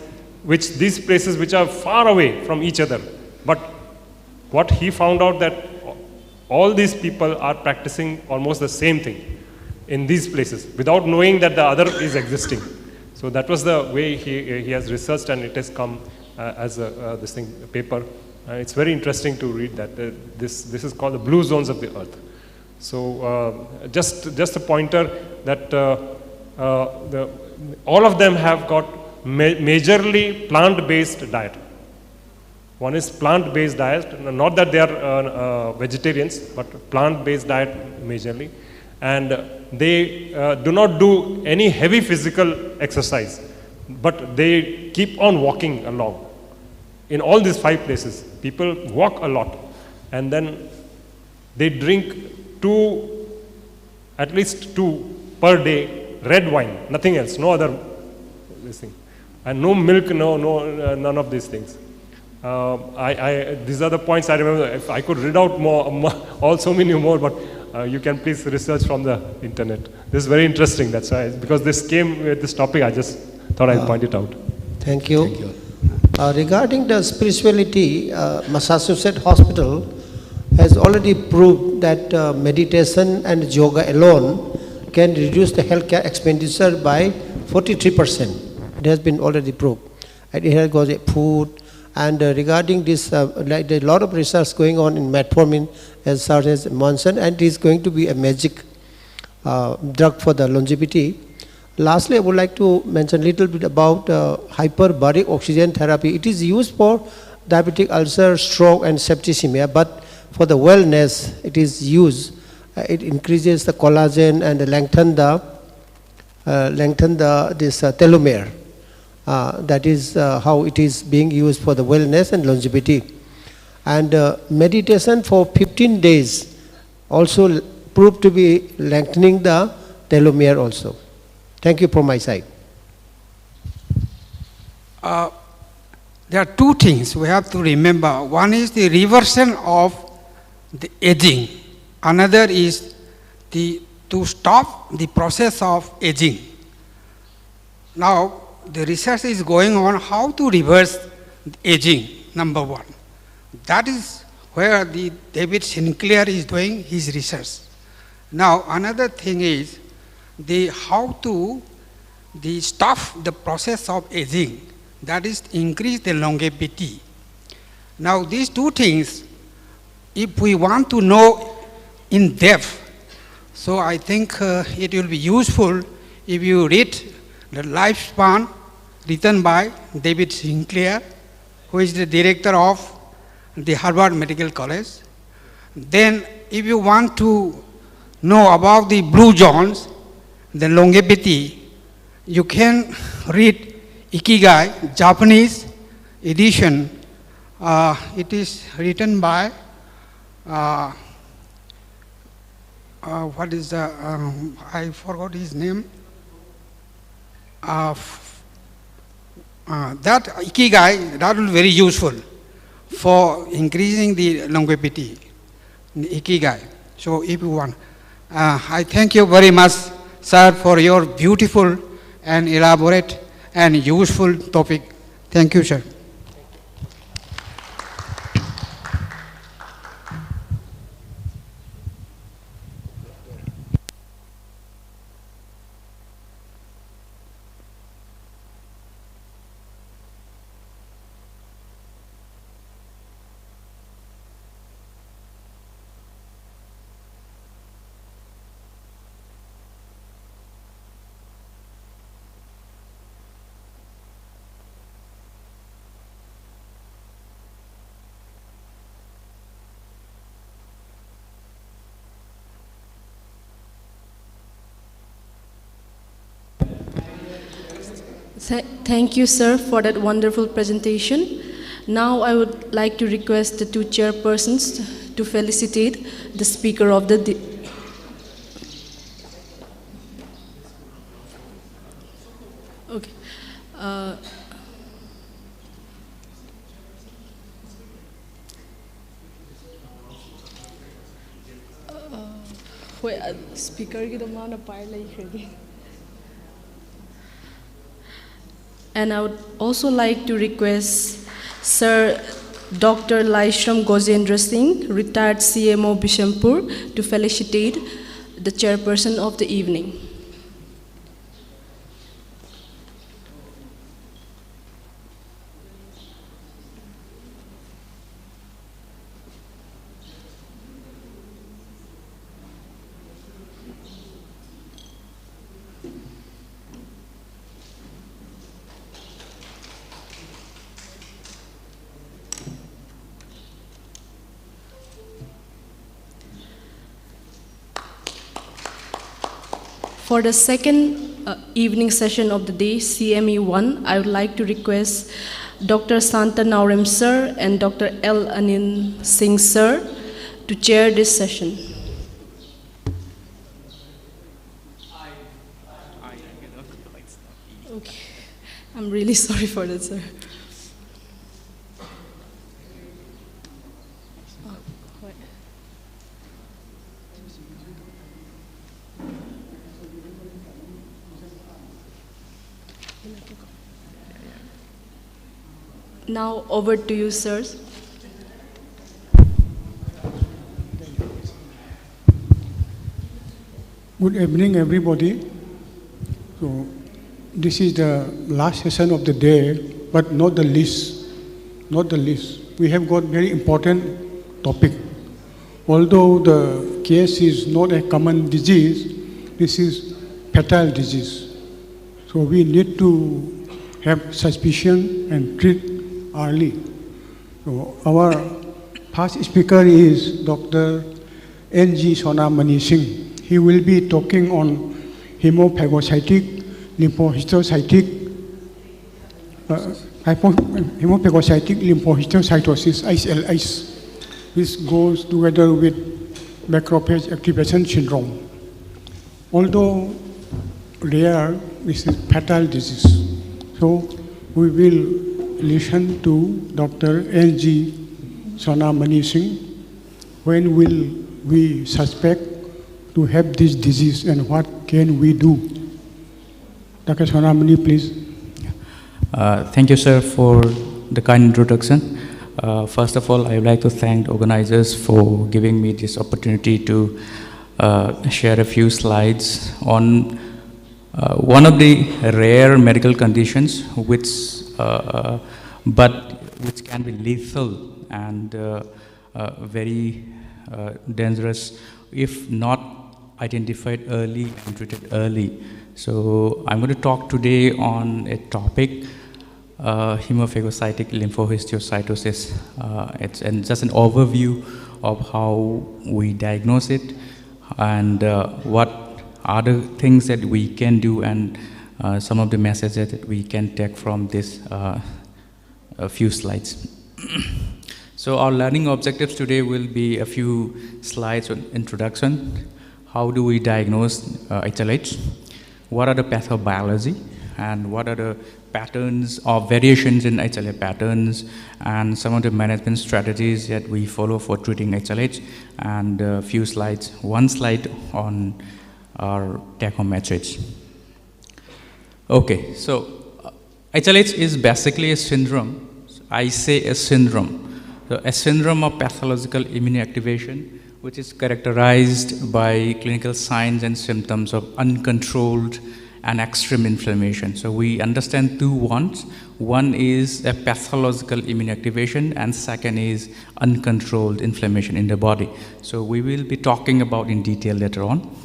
which these places which are far away from each other. But what he found out that all these people are practicing almost the same thing in these places without knowing that the other is existing. So that was the way he has researched, and it has come as a paper. It's very interesting to read that. This is called the blue zones of the earth. So just a pointer that all of them have got majorly plant-based diet. One is plant-based diet, not that they are vegetarians, but plant-based diet majorly. And they do not do any heavy physical exercise, but they keep on walking along. In all these 5 places, people walk a lot, and then they drink at least two per day, red wine, nothing else, no other this thing, and no milk, none of these things. These are the points I remember. If I could read out more so many more, but you can please research from the internet. This is very interesting. That's why, because this came with this topic, I just thought I'd point it out. Thank you. Thank you. Regarding the spirituality, Massachusetts Hospital has already proved that meditation and yoga alone can reduce the healthcare expenditure by 43%. It has been already proved. And it has got food. And regarding this, like there are a lot of research going on in metformin, as such as Monson, and it is going to be a magic drug for the longevity. Lastly, I would like to mention a little bit about hyperbaric oxygen therapy. It is used for diabetic ulcer, stroke, and septicemia, but for the wellness, it is used. It increases the collagen and lengthen this telomere. That is how it is being used for the wellness and longevity. And meditation for 15 days also proved to be lengthening the telomere also. Thank you from my side. There are two things we have to remember. One is the reversion of the aging. Another is to stop the process of aging. Now, the research is going on how to reverse aging, number one. That is where the David Sinclair is doing his research. Now, another thing is how to stop the process of aging, that is increase the longevity. Now, these two things, if we want to know in depth, so I think it will be useful if you read the lifespan written by David Sinclair, who is the director of the Harvard Medical College. Then if you want to know about the blue zones, the longevity, you can read Ikigai, Japanese edition. It is written by, what is the, I forgot his name. That Ikigai, that will be very useful for increasing the longevity, the Ikigai. So if you want, I thank you very much, sir, for your beautiful and elaborate and useful topic. Thank you, sir. Thank you, sir, for that wonderful presentation. Now I would like to request the two chairpersons to felicitate the speaker of the okay. Speaker ki mana pai lai khadi. And I would also like to request Sir Dr. Laishram Gojendra Singh, retired CMO Bishampur, to felicitate the chairperson of the evening. For the second evening session of the day, CME 1, I would like to request Dr. Santa Naurem Sir and Dr. L. Anin Singh Sir to chair this session. Okay, I'm really sorry for that, sir. Now over to you, sirs. Good evening, everybody. So, this is the last session of the day, but not the least. Not the least. We have got very important topic. Although the case is not a common disease, this is fatal disease. So we need to have suspicion and treat early. So our first speaker is Dr. N.G. Sonamani Singh. He will be talking on hemophagocytic lymphohistiocytic hemophagocytic lymphohistiocytosis (HLH), which goes together with macrophage activation syndrome. Although rare, this is fatal disease. So we will listen to Dr. N.G. Sonamani Singh. When will we suspect to have this disease and what can we do? Dr. Sonamani, please. Thank you, sir, for the kind introduction. First of all, I would like to thank the organizers for giving me this opportunity to share a few slides on one of the rare medical conditions but which can be lethal and very dangerous if not identified early and treated early. So I'm going to talk today on a topic, hemophagocytic lymphohistiocytosis. It's just an overview of how we diagnose it and what are the things that we can do and some of the messages that we can take from this a few slides. So our learning objectives today will be a few slides on introduction. How do we diagnose HLH? What are the pathobiology? And what are the patterns or variations in HLH patterns? And some of the management strategies that we follow for treating HLH. And a few slides, one slide on our take-home message. Okay, so HLH is basically a syndrome. I say a syndrome. So a syndrome of pathological immune activation, which is characterized by clinical signs and symptoms of uncontrolled and extreme inflammation. So we understand two ones. One is a pathological immune activation and second is uncontrolled inflammation in the body. So we will be talking about in detail later on.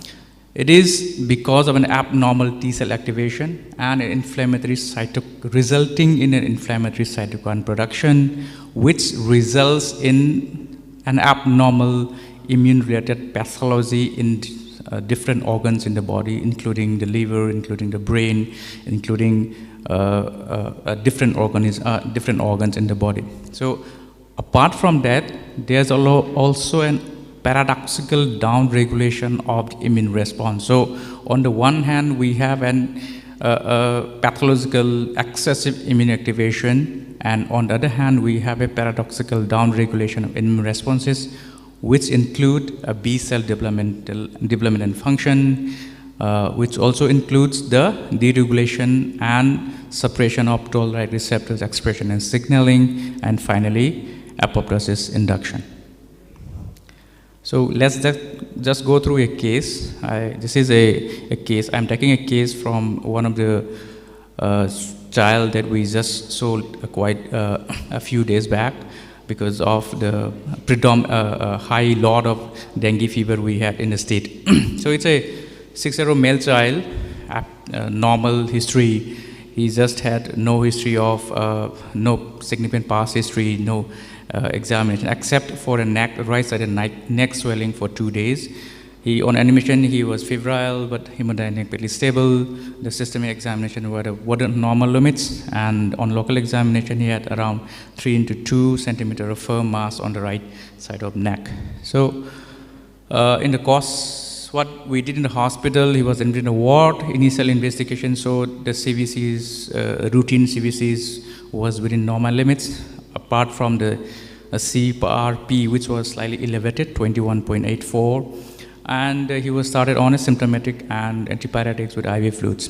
It is because of an abnormal T cell activation and an inflammatory resulting in an inflammatory cytokine production, which results in an abnormal immune-related pathology in different organs in the body, including the liver, including the brain, including different organs in the body. So apart from that, there's also an paradoxical down-regulation of the immune response. So on the one hand, we have an pathological excessive immune activation, and on the other hand, we have a paradoxical down-regulation of immune responses, which include a B cell development and function, which also includes the deregulation and suppression of toll-like receptors expression and signaling, and finally, apoptosis induction. So let's just go through a case. This is a case. I'm taking a case from one of the child that we just sold quite a few days back because of the high load of dengue fever we had in the state. So it's a 6-year-old male child, normal history. He just had no history of, no significant past history, no examination, except for a right-sided neck swelling for 2 days. On admission, he was febrile, but hemodynamically stable. The systemic examination were normal limits, and on local examination, he had around 3 × 2 centimeter of firm mass on the right side of neck. So, in the course, what we did in the hospital, he was in a ward. Initial investigation showed the CVCs, routine CVCs was within normal limits, apart from the CRP, which was slightly elevated, 21.84. And he was started on a symptomatic and antipyretics with IV fluids.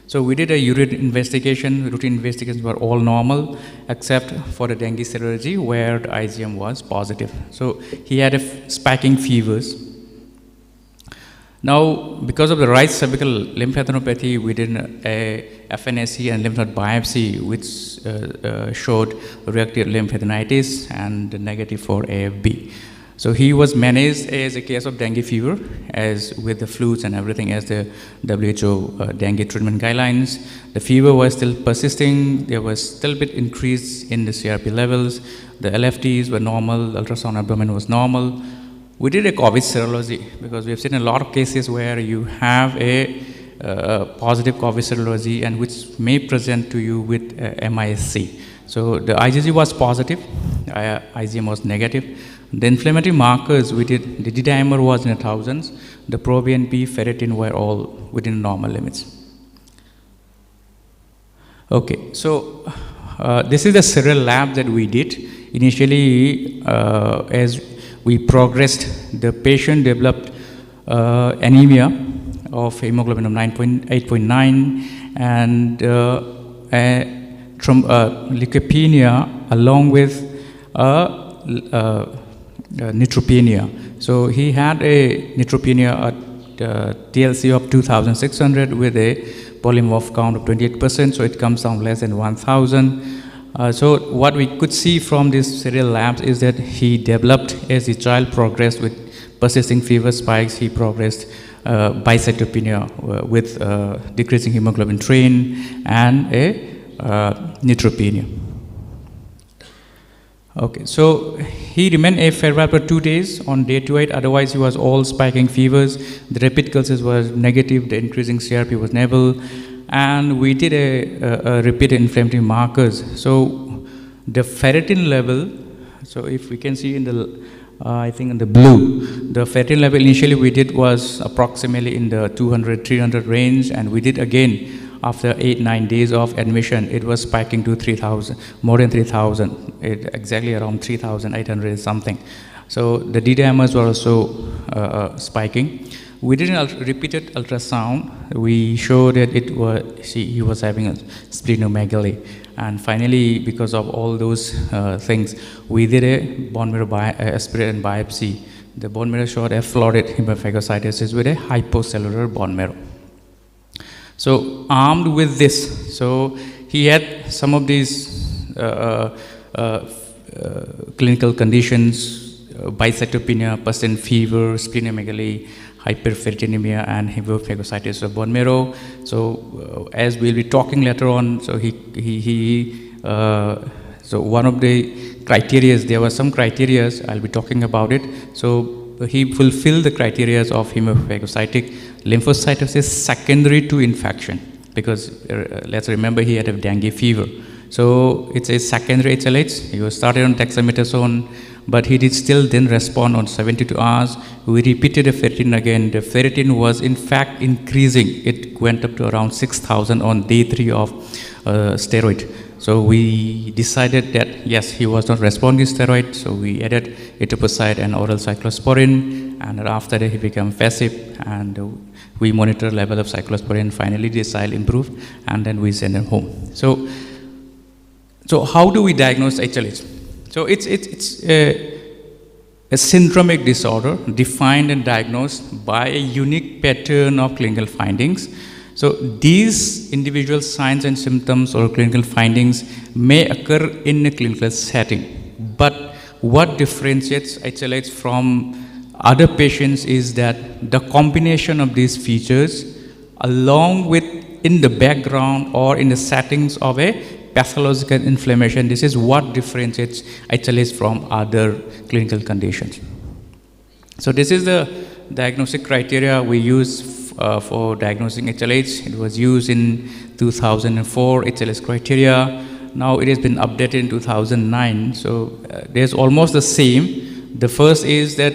So we did a urine investigation. Routine investigations were all normal, except for the dengue serology, where the IgM was positive. So he had spiking fevers. Now, because of the right cervical lymphadenopathy, we did a FNAC and lymph node biopsy, which showed reactive lymphadenitis and negative for AFB. So he was managed as a case of dengue fever, as with the fluids and everything, as the WHO dengue treatment guidelines. The fever was still persisting. There was still a bit increase in the CRP levels. The LFTs were normal. Ultrasound abdomen was normal. We did a COVID serology because we have seen a lot of cases where you have a positive COVID serology and which may present to you with MISC. So the IgG was positive, IgM was negative. The inflammatory markers we did, the D-dimer was in the thousands, the proBNP, ferritin were all within normal limits. Okay, so this is the serial lab that we did. Initially, as we progressed, the patient developed anemia of hemoglobin of 8.9 and leukopenia along with neutropenia. So he had a neutropenia at TLC of 2,600 with a polymorph count of 28%, so it comes down less than 1,000. So what we could see from these serial labs is that he developed, as the child progressed with persisting fever spikes, he progressed by cytopenia with decreasing hemoglobin train and a neutropenia. Okay, so he remained febrile for 2 days on day 28, otherwise he was all spiking fevers. The rapid pulses was negative, the increasing CRP was nevel, and we did a repeated inflammatory markers. So the ferritin level, so if we can see in the, I think in the blue, the ferritin level initially we did was approximately in the 200-300 range, and we did again after 8-9 days of admission, it was spiking to 3,000, more than 3,000, exactly around 3,800 something. So the D-dimers were also spiking. We did a repeated ultrasound. We showed that it was, he was having a splenomegaly. And finally, because of all those things, we did a bone marrow aspirate and biopsy. The bone marrow showed a florid hemophagocytosis with a hypocellular bone marrow. So armed with this, so he had some of these clinical conditions, bicytopenia, persistent fever, splenomegaly, hyperferritinemia, and hemophagocytosis of bone marrow. So as we'll be talking later on, so so one of the criteria, there were some criteria, I'll be talking about it. So he fulfilled the criteria of hemophagocytic lymphocytosis secondary to infection, because let's remember he had a dengue fever. So it's a secondary HLH. He was started on dexamethasone, but he did still didn't respond on 72 hours. We repeated the ferritin again. The ferritin was in fact increasing. It went up to around 6,000 on day 3 of steroid. So we decided that yes, he was not responding to steroid, so we added etoposide and oral cyclosporin, and after that he became passive, and we monitor level of cyclosporin. Finally the cell improved, and then we send him home. So how do we diagnose HLH? So it's a syndromic disorder defined and diagnosed by a unique pattern of clinical findings. So these individual signs and symptoms or clinical findings may occur in a clinical setting. But what differentiates HLH from other patients is that the combination of these features, along with in the background or in the settings of a pathological inflammation, this is what differentiates HLH from other clinical conditions. So this is the diagnostic criteria we use for diagnosing HLH. It was used in 2004, HLH criteria. Now it has been updated in 2009. So there's almost the same. The first is that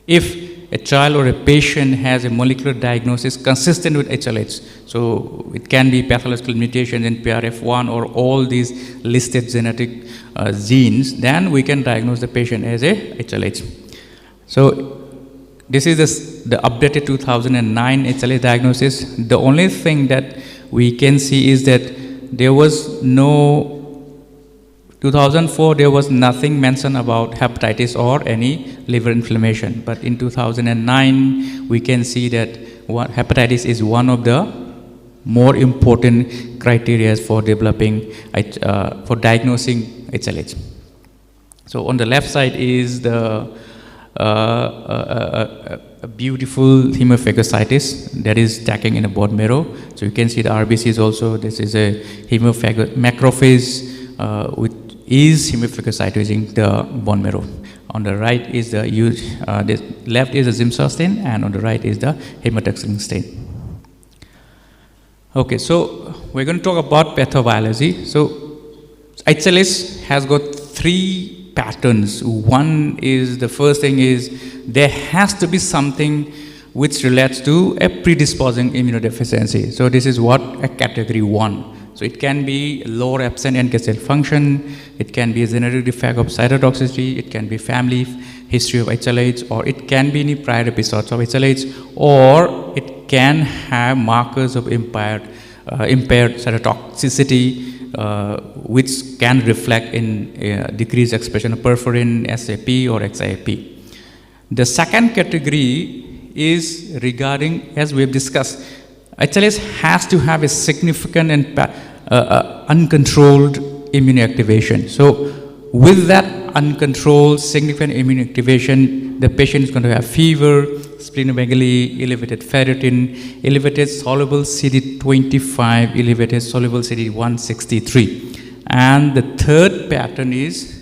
if a child or a patient has a molecular diagnosis consistent with HLH, so it can be pathological mutations in PRF1 or all these listed genetic genes, then we can diagnose the patient as a HLH. So this is the updated 2009 HLH diagnosis. The only thing that we can see is that there was no, 2004 there was nothing mentioned about hepatitis or any liver inflammation. But in 2009 we can see that hepatitis is one of the more important criteria for developing, for diagnosing HLH. So on the left side is the a beautiful hemophagocytis that is stacking in the bone marrow. So you can see the RBCs also. This is a macrophage which is hemophagocytizing the bone marrow. On the right is the left is the Zimsa stain, and on the right is the hematoxylin stain. Okay, so we're going to talk about pathobiology. So HLH has got 3 patterns. One is, the first thing is there has to be something which relates to a predisposing immunodeficiency. So this is what a category 1. So it can be lower absent NK cell function, it can be a genetic defect of cytotoxicity, it can be family history of HLH, or it can be any prior episodes of HLH, or it can have markers of impaired cytotoxicity, which can reflect in decreased expression of perforin, SAP or XIAP. The second category is regarding, as we have discussed, HLH has to have a significant and uncontrolled immune activation. So with that uncontrolled significant immune activation, the patient is going to have fever, splenomegaly, elevated ferritin, elevated soluble CD25, elevated soluble CD163. And the third pattern is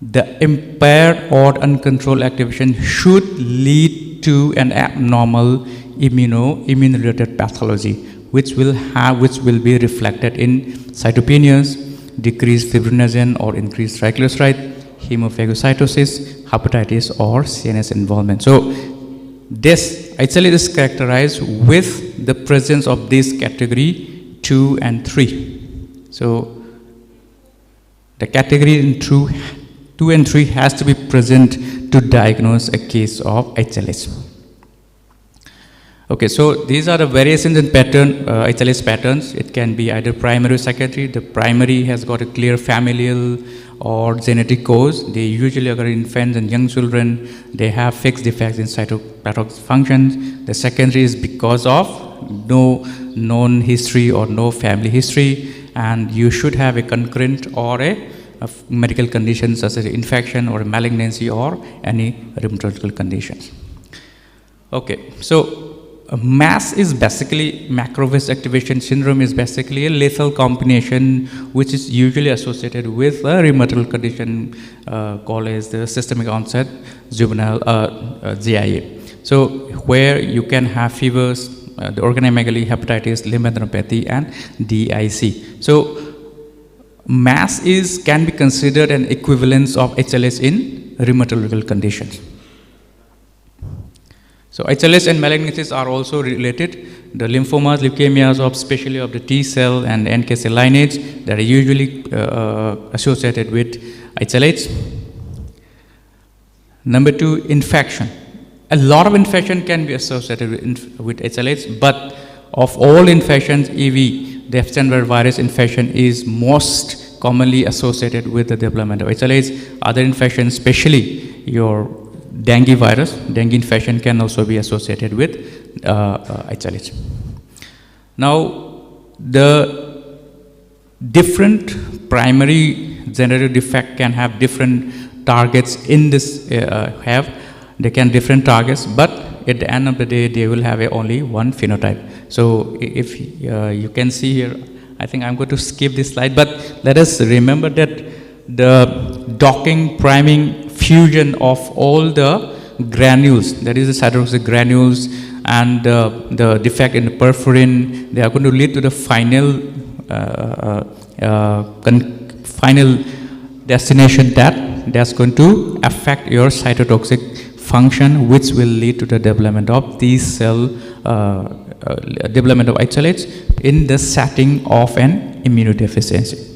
the impaired or uncontrolled activation should lead to an abnormal immune-related pathology, which will be reflected in cytopenias, decreased fibrinogen or increased triglyceride, hemophagocytosis, hepatitis, or CNS involvement. So this HLH is characterized with the presence of this category 2 and 3. So the category in 2 and 3 has to be present to diagnose a case of HLH. Okay, so these are the variations in pattern, HLH patterns. It can be either primary or secondary. The primary has got a clear familial or genetic cause. They usually occur in infants and young children. They have fixed defects in cytopathologic functions. The secondary is because of no known history or no family history, and you should have a concurrent or a medical condition such as infection or malignancy or any rheumatological conditions. Okay, so MAS is basically, macrophage activation syndrome is basically a lethal combination which is usually associated with a rheumatic condition called as the systemic onset juvenile GIA. So where you can have fevers, the organomegaly, hepatitis, lymphadenopathy, and DIC. So MAS can be considered an equivalence of HLH in rheumatological conditions. So HLH and malignancies are also related. The lymphomas, leukemias, especially of the T cell and NK cell lineage, that are usually associated with HLH. Number 2, infection. A lot of infection can be associated with HLH, but of all infections, EV, the Epstein-Barr virus infection, is most commonly associated with the development of HLH. Other infections, especially your dengue virus, dengue infection, can also be associated with HLH. Now, the different primary generative defect can have different targets in this, they can different targets, but at the end of the day, they will have only one phenotype. So if you can see here, I think I'm going to skip this slide, but let us remember that the docking, priming, fusion of all the granules, that is the cytotoxic granules, and the defect in the perforin, they are going to lead to the final final destination that's going to affect your cytotoxic function, which will lead to the development of these cell, development of HLH in the setting of an immunodeficiency.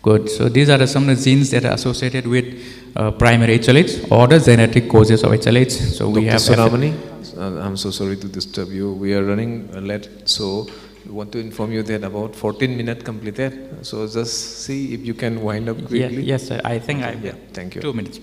Good. So these are some of the genes that are associated with primary HLH or the genetic causes of HLH. So we have. Dr. Saramani, I'm so sorry to disturb you. We are running late, so we want to inform you that about 14 minutes completed. So just see if you can wind up quickly. Yes, I think I. Yeah. Thank you. 2 minutes.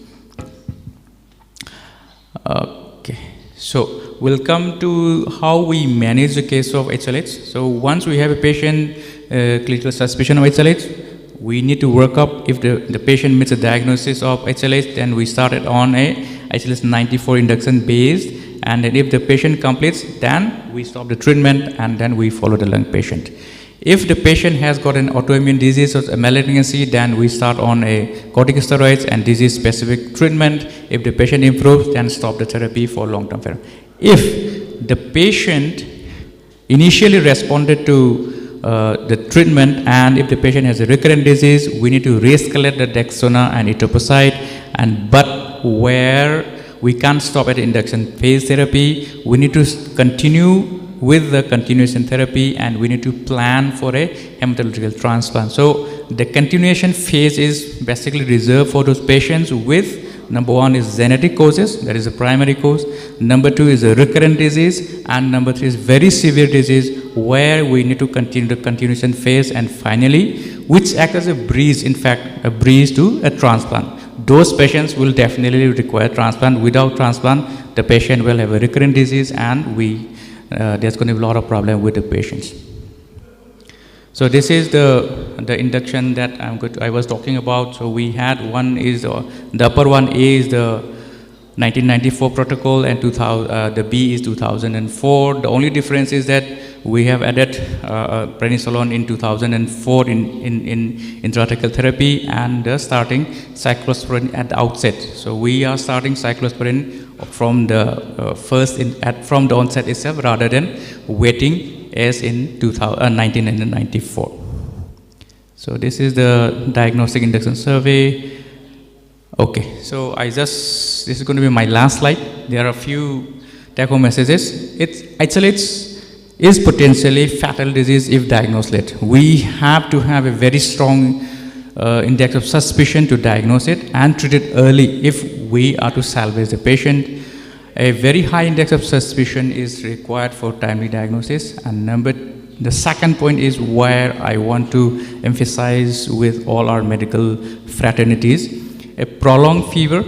Okay. So we'll come to how we manage the case of HLH. So once we have a patient clinical suspicion of HLH, we need to work up. If the patient meets a diagnosis of HLH, then we started on a HLH 94 induction based, and then if the patient completes, then we stop the treatment and then we follow the lung patient. If the patient has got an autoimmune disease or a malignancy, then we start on a corticosteroids and disease-specific treatment. If the patient improves, then stop the therapy for long-term therapy. If the patient initially responded to the treatment, and if the patient has a recurrent disease, we need to re-escalate the Dexona and etoposide, but where we can't stop at the induction phase therapy, we need to continue with the continuation therapy, and we need to plan for a hematological transplant. So the continuation phase is basically reserved for those patients with, number 1 is genetic causes, that is a primary cause. Number 2 is a recurrent disease, and number 3 is very severe disease where we need to continue the continuation phase, and finally, which acts as a bridge, in fact, a bridge to a transplant. Those patients will definitely require transplant. Without transplant, the patient will have a recurrent disease, and there's going to be a lot of problem with the patients. So this is the induction that I was talking about. So we had one is the upper one A is the 1994 protocol, and the B is 2004. The only difference is that we have added prednisolone in 2004 in intrathecal therapy, and starting cyclosporin at the outset. So we are starting cyclosporin from the from the onset itself, rather than waiting as in 1994. So this is the diagnostic induction survey. Okay, so this is going to be my last slide. There are a few take-home messages. HLH is potentially fatal disease if diagnosed late. We have to have a very strong index of suspicion to diagnose it and treat it early if we are to salvage the patient. A very high index of suspicion is required for timely diagnosis. And the second point is where I want to emphasize with all our medical fraternities. A prolonged fever,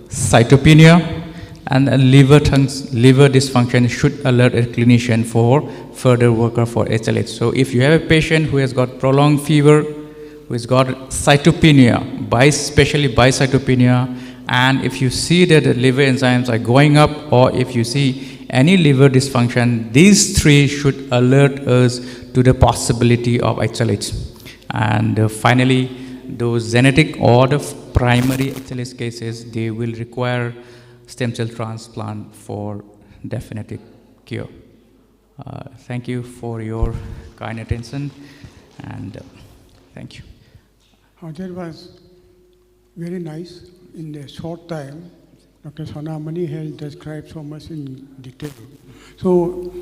cytopenia, and a liver dysfunction should alert a clinician for further workup for HLH. So if you have a patient who has got prolonged fever, who has got cytopenia, especially cytopenia, and if you see that the liver enzymes are going up, or if you see any liver dysfunction, these three should alert us to the possibility of XLH. And finally, those genetic or the primary XLH cases, they will require stem cell transplant for definitive cure. Thank you for your kind attention, and thank you. That was very nice. In a short time, Dr. Sonamani has described so much in detail. So,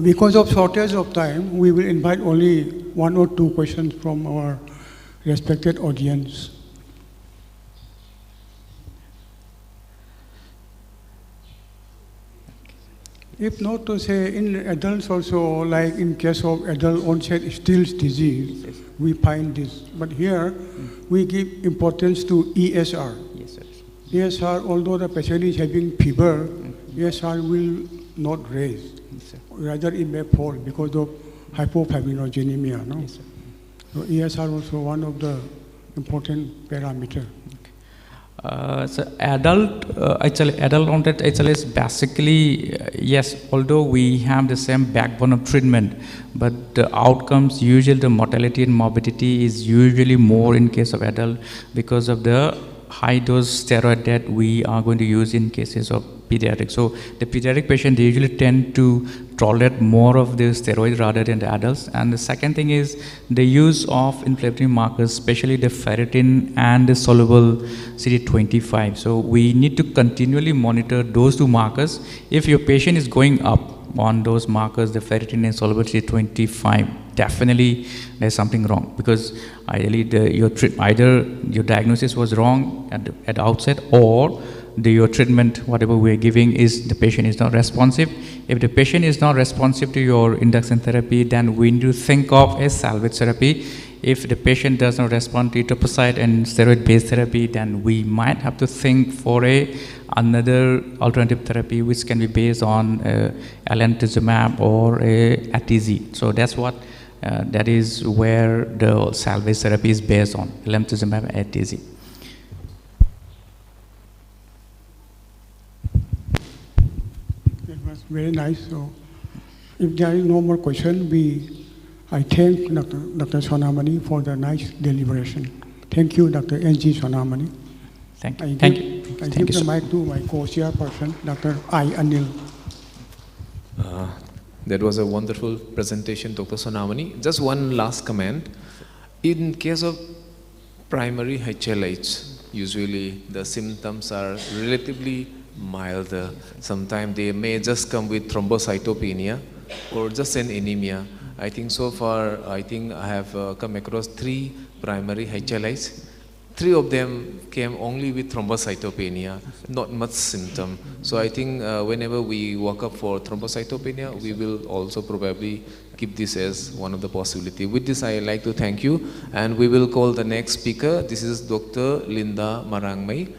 because of shortage of time, we will invite only 1 or 2 questions from our respected audience. If not to say, in adults also, like in case of adult onset Still's disease, we find this. But here, we give importance to ESR. Yes, sir. ESR, although the patient is having fever, ESR will not raise. Yes, Rather, it may fall because of hypoparathyroidism. No? Yes, sir. So ESR also one of the important parameter. So adult onset HLS basically, yes, although we have the same backbone of treatment, but the outcomes, usually the mortality and morbidity is usually more in case of adult because of the high dose steroid that we are going to use in cases of pediatric. So the pediatric patient, they usually tend to tolerate more of the steroids rather than the adults. And the second thing is the use of inflammatory markers, especially the ferritin and the soluble CD25. So we need to continually monitor those 2 markers. If your patient is going up on those markers, the ferritin and soluble CD25, definitely there's something wrong, because ideally either your diagnosis was wrong at the outset, or your treatment, whatever we're giving, is the patient is not responsive. If the patient is not responsive to your induction therapy, then we need to think of a salvage therapy. If the patient does not respond to etoposide and steroid-based therapy, then we might have to think for another alternative therapy, which can be based on alemtuzumab or ATZ. So that's what that is where the salvage therapy is based on, alemtuzumab ATZ. Very nice. So, if there is no more question, I thank Dr. Sonamani for the nice deliberation. Thank you, Dr. N.G. Sonamani. Thank you. I Thank give, you. I Thank give you, the sir. mic to my co-chairperson, Dr. I. Anil. That was a wonderful presentation, Dr. Sonamani. Just one last comment. In case of primary HLH, usually the symptoms are relatively milder. Sometimes they may just come with thrombocytopenia or just an anemia. I think so far, I have come across 3 primary HLHs. 3 of them came only with thrombocytopenia, not much symptom. So I think whenever we walk up for thrombocytopenia, we will also probably keep this as one of the possibility. With this, I like to thank you, and we will call the next speaker. This is Dr. Linda Marangmai.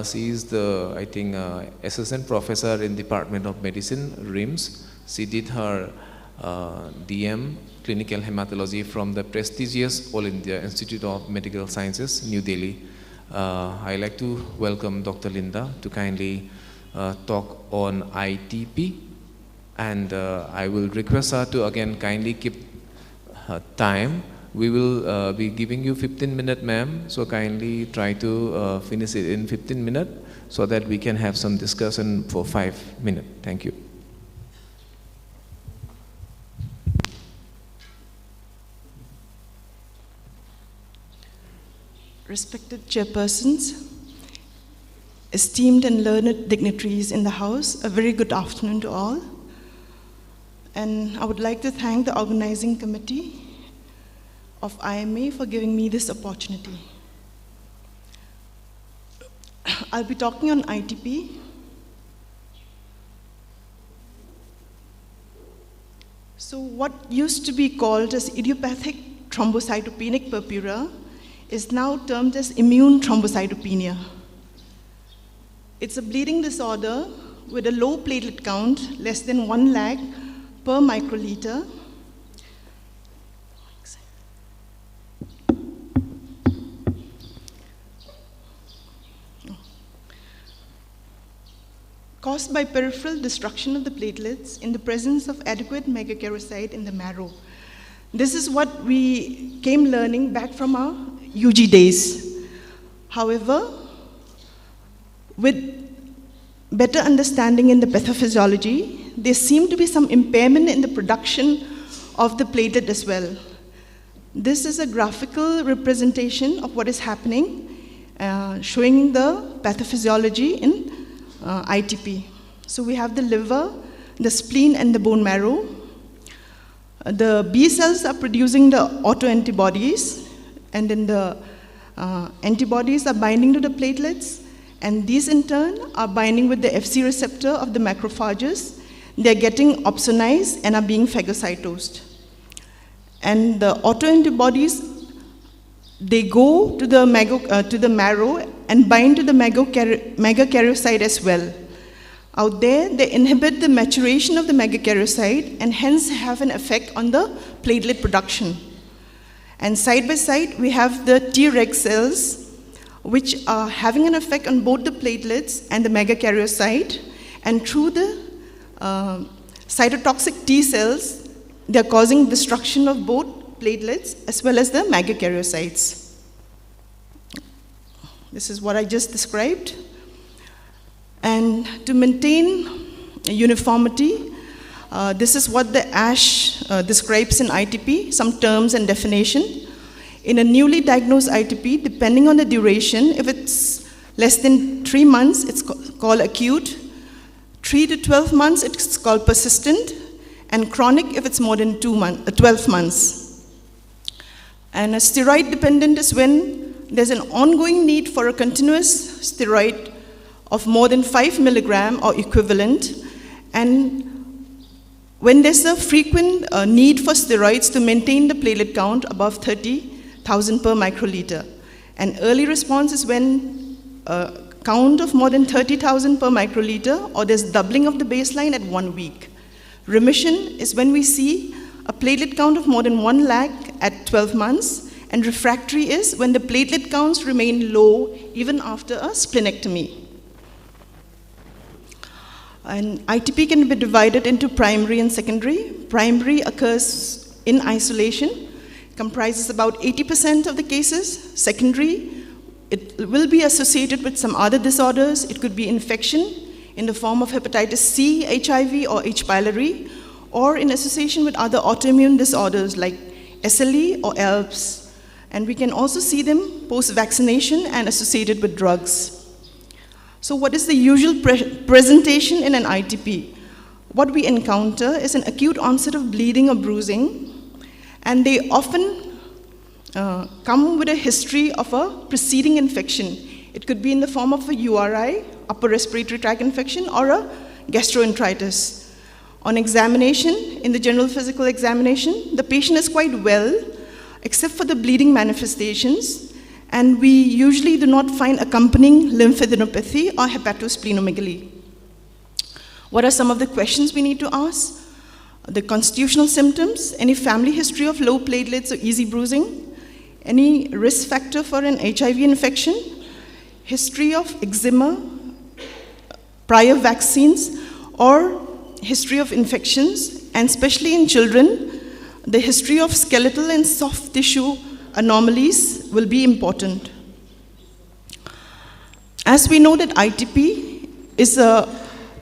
She is the, assistant professor in Department of Medicine, RIMS. She did her DM, Clinical Hematology, from the prestigious All India Institute of Medical Sciences, New Delhi. I'd like to welcome Dr. Linda to kindly talk on ITP, and I will request her to again kindly keep her time. We will be giving you 15 minutes, ma'am, so kindly try to finish it in 15 minutes so that we can have some discussion for 5 minutes. Thank you. Respected chairpersons, esteemed and learned dignitaries in the House, a very good afternoon to all. And I would like to thank the organizing committee of IMA for giving me this opportunity. I'll be talking on ITP. So what used to be called as idiopathic thrombocytopenic purpura is now termed as immune thrombocytopenia. It's a bleeding disorder with a low platelet count, less than 1 lakh per microliter. caused by peripheral destruction of the platelets in the presence of adequate megakaryocyte in the marrow. This is what we came learning back from our UG days. However, with better understanding in the pathophysiology, there seemed to be some impairment in the production of the platelet as well. This is a graphical representation of what is happening, showing the pathophysiology in ITP. So we have the liver, the spleen, and the bone marrow. The B cells are producing the autoantibodies, and then the antibodies are binding to the platelets, and these in turn are binding with the FC receptor of the macrophages. They're getting opsonized and are being phagocytosed. And the autoantibodies, they go to the marrow and bind to the megakaryocyte as well. Out there, they inhibit the maturation of the megakaryocyte and hence have an effect on the platelet production. And side by side, we have the Treg cells, which are having an effect on both the platelets and the megakaryocyte. And through the cytotoxic T cells, they're causing destruction of both platelets as well as the megakaryocytes. This is what I just described. And to maintain uniformity, this is what the ASH describes in ITP, some terms and definition. In a newly diagnosed ITP, depending on the duration, if it's less than 3 months, it's called acute. 3 to 12 months, it's called persistent. And chronic if it's more than 12 months. And a steroid dependent is when there's an ongoing need for a continuous steroid of more than 5 milligram or equivalent, and when there's a frequent need for steroids to maintain the platelet count above 30,000 per microliter. And early response is when a count of more than 30,000 per microliter, or there's doubling of the baseline at 1 week. Remission is when we see a platelet count of more than 1 lakh at 12 months, and refractory is when the platelet counts remain low even after a splenectomy. And ITP can be divided into primary and secondary. Primary occurs in isolation, comprises about 80% of the cases. Secondary, it will be associated with some other disorders. It could be infection in the form of hepatitis C, HIV, or H. pylori, or in association with other autoimmune disorders like SLE or ALPS. And we can also see them post-vaccination and associated with drugs. So what is the usual presentation in an ITP? What we encounter is an acute onset of bleeding or bruising, and they often come with a history of a preceding infection. It could be in the form of a URI, upper respiratory tract infection, or a gastroenteritis. On examination, in the general physical examination, the patient is quite well, except for the bleeding manifestations, and we usually do not find accompanying lymphadenopathy or hepatosplenomegaly. What are some of the questions we need to ask? The constitutional symptoms, any family history of low platelets or easy bruising, any risk factor for an HIV infection, history of eczema, prior vaccines, or history of infections, and especially in children, the history of skeletal and soft tissue anomalies will be important. As we know that ITP is a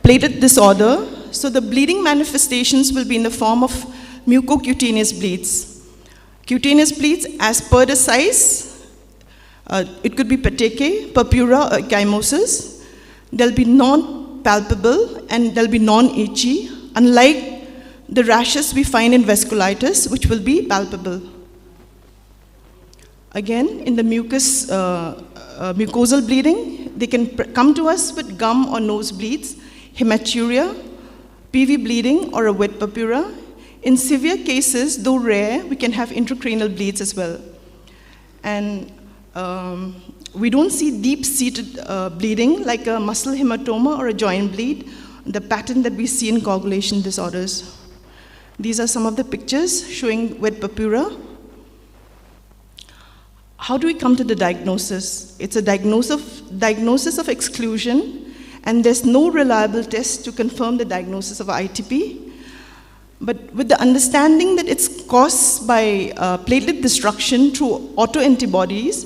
platelet disorder, so the bleeding manifestations will be in the form of mucocutaneous bleeds. Cutaneous bleeds, as per the size, it could be petechiae, purpura, or ecchymosis. They'll be non-palpable and they'll be non-itchy, unlike the rashes we find in vasculitis, which will be palpable. Again, in the mucosal bleeding, they can come to us with gum or nose bleeds, hematuria, PV bleeding, or a wet purpura. In severe cases, though rare, we can have intracranial bleeds as well. And we don't see deep-seated bleeding like a muscle hematoma or a joint bleed, the pattern that we see in coagulation disorders. These are some of the pictures showing wet purpura. How do we come to the diagnosis? It's a diagnosis of exclusion, and there's no reliable test to confirm the diagnosis of ITP. But with the understanding that it's caused by platelet destruction through autoantibodies,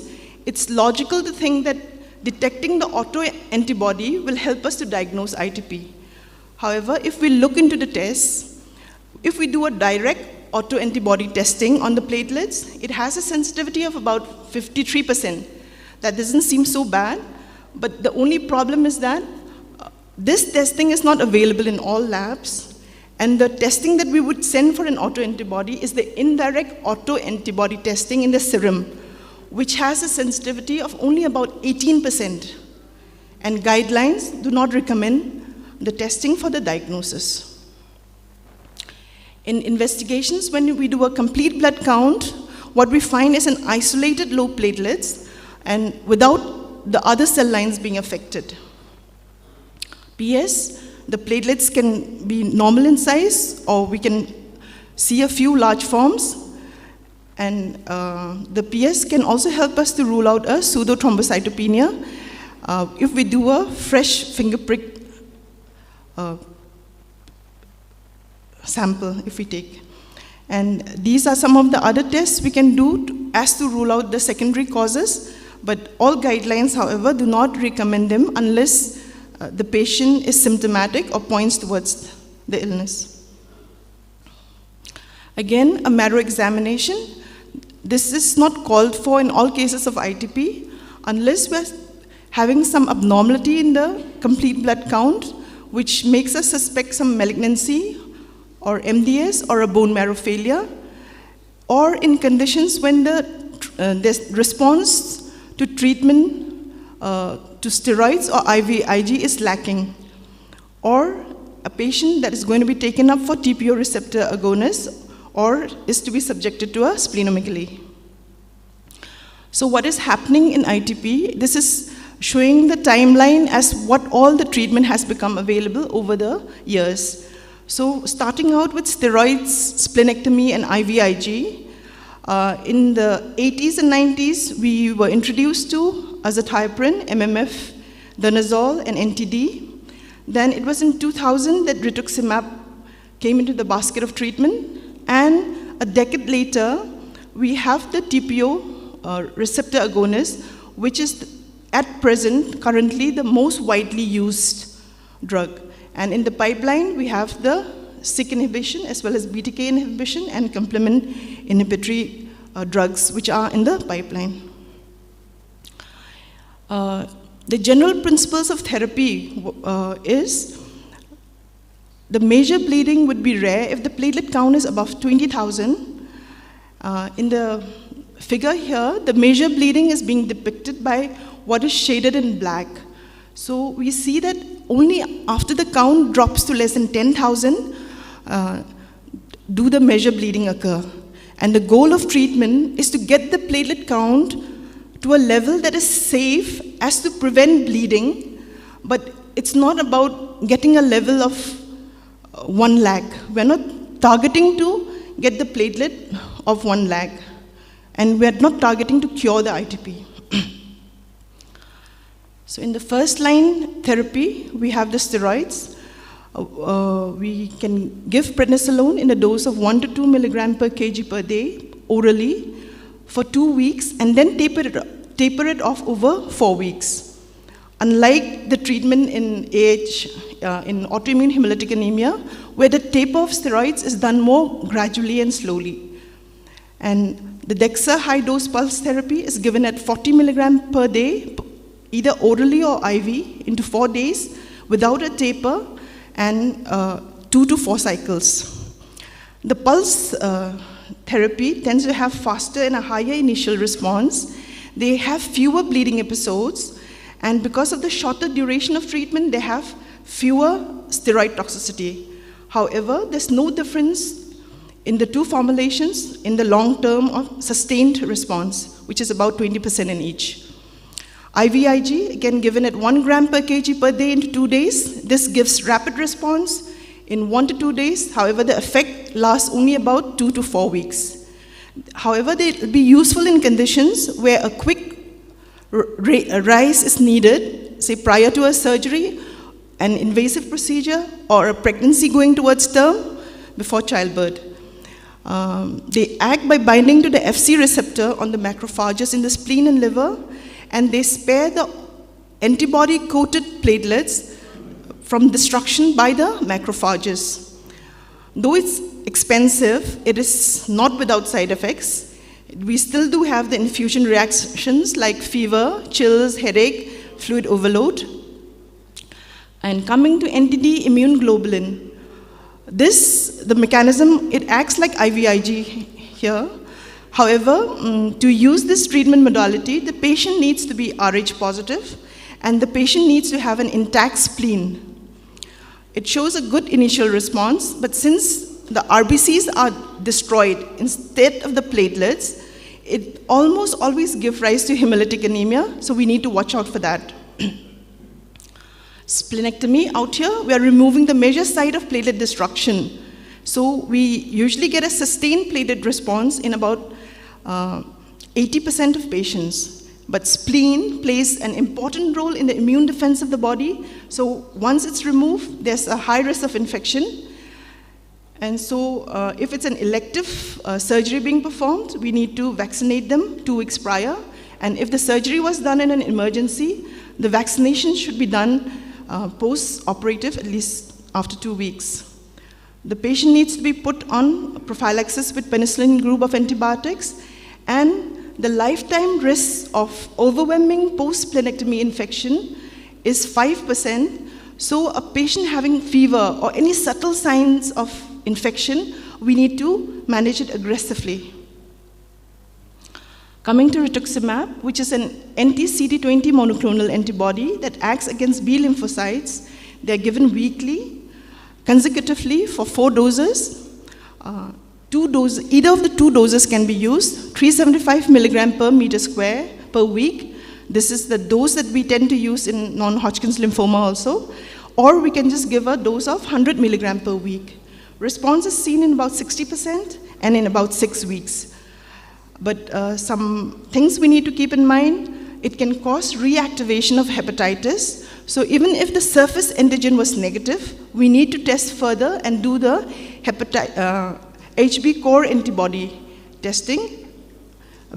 it's logical to think that detecting the autoantibody will help us to diagnose ITP. However, if we look into the tests, if we do a direct autoantibody testing on the platelets, it has a sensitivity of about 53%. That doesn't seem so bad, but the only problem is that this testing is not available in all labs, and the testing that we would send for an autoantibody is the indirect autoantibody testing in the serum, which has a sensitivity of only about 18%. And guidelines do not recommend the testing for the diagnosis. In investigations, when we do a complete blood count, what we find is an isolated low platelets and without the other cell lines being affected. PS, the platelets can be normal in size, or we can see a few large forms. And the PS can also help us to rule out a pseudo-thrombocytopenia if we do a fresh finger prick sample, if we take. And these are some of the other tests we can do as to rule out the secondary causes, but all guidelines, however, do not recommend them unless the patient is symptomatic or points towards the illness. Again, a marrow examination. This is not called for in all cases of ITP unless we're having some abnormality in the complete blood count, which makes us suspect some malignancy or MDS or a bone marrow failure, or in conditions when the response to treatment to steroids or IVIG is lacking, or a patient that is going to be taken up for TPO receptor agonist or is to be subjected to a splenomegaly. So what is happening in ITP? This is showing the timeline as what all the treatment has become available over the years. So starting out with steroids, splenectomy, and IVIG, in the 80s and 90s, we were introduced to azathioprine, MMF, danazol, and NTD. Then it was in 2000 that rituximab came into the basket of treatment. And a decade later, we have the TPO receptor agonist, which is at present, currently, the most widely used drug. And in the pipeline, we have the SYK inhibition as well as BTK inhibition and complement inhibitory drugs, which are in the pipeline. The general principles of therapy is the major bleeding would be rare if the platelet count is above 20,000. In the figure here, the major bleeding is being depicted by what is shaded in black. So we see that only after the count drops to less than 10,000 do the major bleeding occur. And the goal of treatment is to get the platelet count to a level that is safe as to prevent bleeding, but it's not about getting a level of 1 lakh. We're not targeting to get the platelet of 1 lakh, and we're not targeting to cure the ITP. So in the first line therapy, we have the steroids. We can give prednisolone in a dose of 1 to 2 milligram per kg per day orally for 2 weeks, and then taper it off over 4 weeks. Unlike the treatment in in autoimmune hemolytic anemia, where the taper of steroids is done more gradually and slowly. And the DEXA high-dose pulse therapy is given at 40 milligram per day, either orally or IV, into 4 days, without a taper, and 2 to 4 cycles. The pulse therapy tends to have faster and a higher initial response. They have fewer bleeding episodes, and because of the shorter duration of treatment, they have fewer steroid toxicity. However, there's no difference in the two formulations in the long term of sustained response, which is about 20% in each. IVIG, again given at 1 gram per kg per day into 2 days. This gives rapid response in 1 to 2 days. However, the effect lasts only about 2 to 4 weeks. However, they will be useful in conditions where a quick rise is needed, say prior to a surgery, an invasive procedure or a pregnancy going towards term before childbirth. They act by binding to the Fc receptor on the macrophages in the spleen and liver, and they spare the antibody-coated platelets from destruction by the macrophages. Though it's expensive, it is not without side effects. We still do have the infusion reactions like fever, chills, headache, fluid overload. And coming to NTD immune globulin, the mechanism, it acts like IVIG here. However, to use this treatment modality, the patient needs to be Rh positive, and the patient needs to have an intact spleen. It shows a good initial response, but since the RBCs are destroyed instead of the platelets, it almost always gives rise to hemolytic anemia, so we need to watch out for that. Splenectomy, out here, we are removing the major site of platelet destruction. So we usually get a sustained platelet response in about 80% of patients. But spleen plays an important role in the immune defense of the body. So once it's removed, there's a high risk of infection. And so if it's an elective surgery being performed, we need to vaccinate them 2 weeks prior. And if the surgery was done in an emergency, the vaccination should be done post-operative, at least after 2 weeks. The patient needs to be put on prophylaxis with penicillin group of antibiotics, and the lifetime risk of overwhelming post-splenectomy infection is 5%. So a patient having fever or any subtle signs of infection, we need to manage it aggressively. Coming to rituximab, which is an anti-CD20 monoclonal antibody that acts against B lymphocytes. They're given weekly, consecutively for 4 doses. Either of the 2 doses can be used, 375 milligram per meter square per week. This is the dose that we tend to use in non-Hodgkin's lymphoma also. Or we can just give a dose of 100 milligram per week. Response is seen in about 60% and in about 6 weeks. But some things we need to keep in mind, it can cause reactivation of hepatitis. So even if the surface antigen was negative, we need to test further and do the HB core antibody testing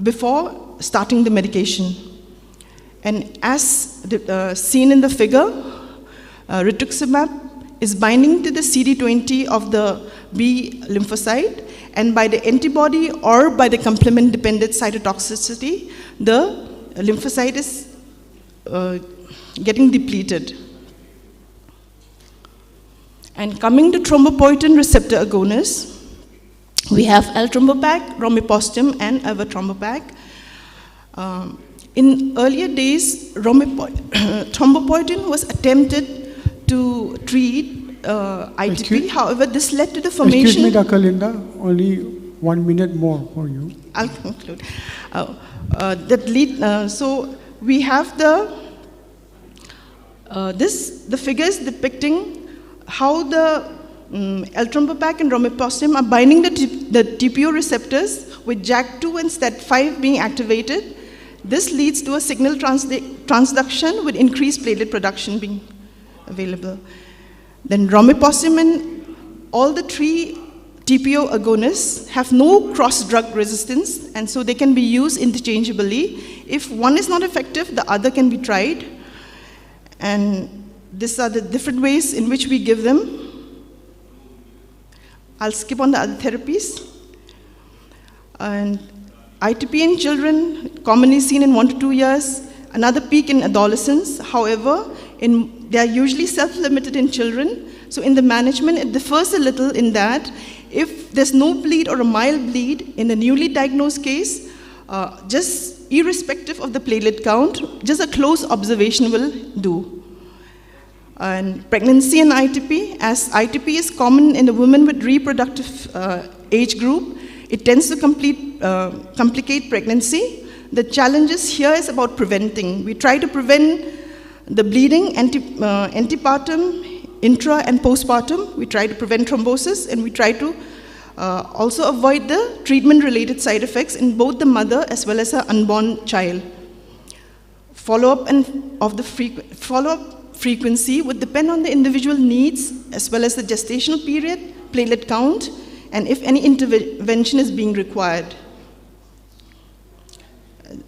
before starting the medication. And as seen in the figure, rituximab is binding to the CD20 of the B lymphocyte, and by the antibody or by the complement-dependent cytotoxicity, the lymphocyte is getting depleted. And coming to thrombopoietin receptor agonists, we have L-Trombopac, Romipostym, and Avatrombopag. In earlier days, thrombopoietin was attempted to treat ITP. However, this led to the formation... Excuse me, Dr. Linda, only 1 minute more for you. I'll conclude. So we have the figures depicting how the L-Trombopac and Romipostym are binding the TPO receptors with JAK2 and STAT5 being activated. This leads to a signal transduction with increased platelet production being available. Then Romipostym and all the 3 TPO agonists have no cross-drug resistance, and so they can be used interchangeably. If one is not effective, the other can be tried. And these are the different ways in which we give them. I'll skip on the other therapies. And ITP in children, commonly seen in 1 to 2 years, another peak in adolescents. However, they are usually self-limited in children. So in the management, it differs a little in that if there's no bleed or a mild bleed in a newly diagnosed case, just irrespective of the platelet count, just a close observation will do. And pregnancy and ITP, as ITP is common in the women with reproductive age group, it tends to complicate pregnancy. The challenges here is about preventing. We try to prevent the bleeding antepartum, intra and postpartum. We try to prevent thrombosis, and we try to also avoid the treatment-related side effects in both the mother as well as her unborn child. Follow-up frequency would depend on the individual needs as well as the gestational period, platelet count, and if any intervention is being required.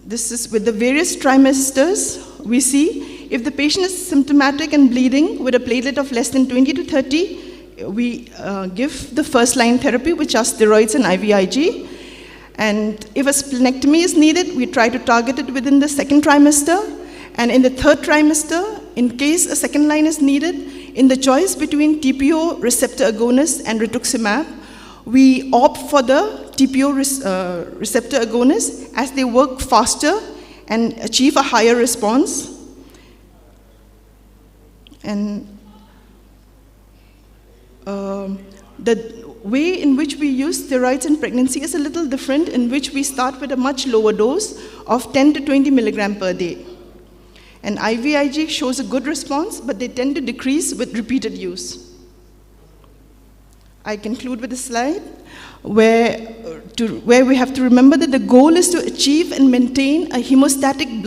This is with the various trimesters. We see if the patient is symptomatic and bleeding with a platelet of less than 20 to 30, we give the first-line therapy, which are steroids and IVIG. And if a splenectomy is needed, we try to target it within the second trimester. And in the third trimester, in case a second line is needed, in the choice between TPO receptor agonist and rituximab, we opt for the TPO receptor agonist as they work faster and achieve a higher response. And the way in which we use steroids in pregnancy is a little different, in which we start with a much lower dose of 10 to 20 milligram per day. And IVIG shows a good response, but they tend to decrease with repeated use. I conclude with a slide where we have to remember that the goal is to achieve and maintain a hemostatic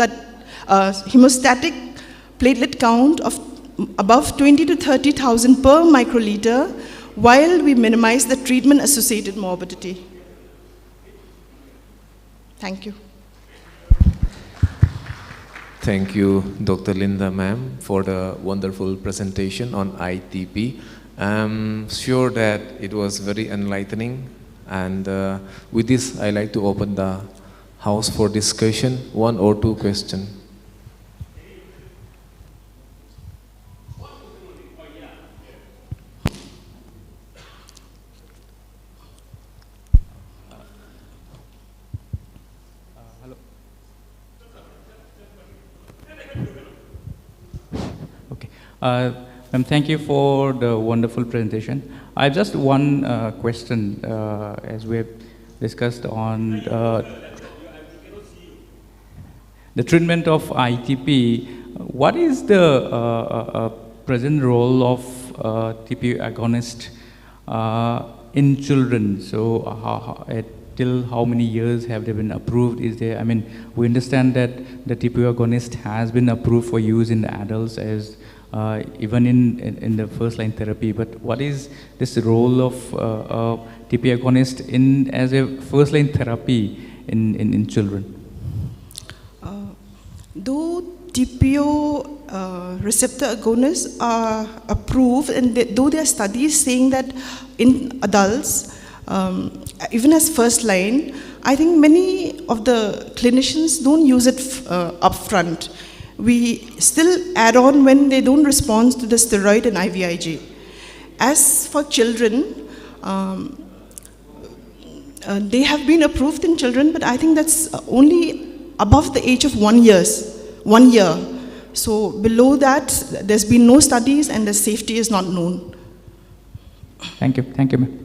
platelet count of above 20 to 30,000 per microliter, while we minimize the treatment-associated morbidity. Thank you. Thank you, Dr. Linda ma'am, for the wonderful presentation on ITP. I'm sure that it was very enlightening, and with this, I'd like to open the house for discussion, 1 or 2 questions. Thank you for the wonderful presentation. I have just one question, as we have discussed on the treatment of ITP. What is the present role of TPO agonist in children? So, till how many years have they been approved? Is there? I mean, we understand that the TPO agonist has been approved for use in the adults as even in the first-line therapy, but what is this role of TPO agonist as a first-line therapy in children? Though TPO receptor agonists are approved, and though there are studies saying that in adults, even as first-line, I think many of the clinicians don't use it upfront. We still add on when they don't respond to the steroid and IVIG. As for children, they have been approved in children, but I think that's only above the age of 1 year. So below that, there's been no studies and the safety is not known. Thank you. Thank you, ma'am.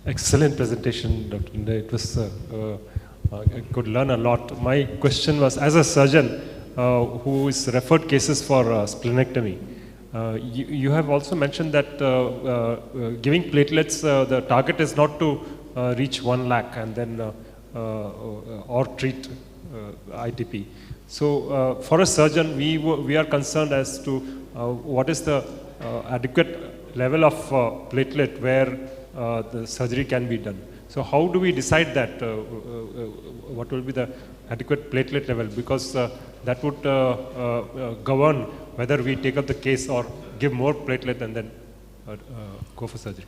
Excellent presentation, Dr. Linda. It was, I could learn a lot. My question was, as a surgeon who is referred cases for splenectomy, you have also mentioned that giving platelets, the target is not to reach 1 lakh and then or treat ITP. So for a surgeon, we are concerned as to what is the adequate level of platelet where the surgery can be done. So how do we decide that? What will be the adequate platelet level? Because that would govern whether we take up the case or give more platelet and then go for surgery.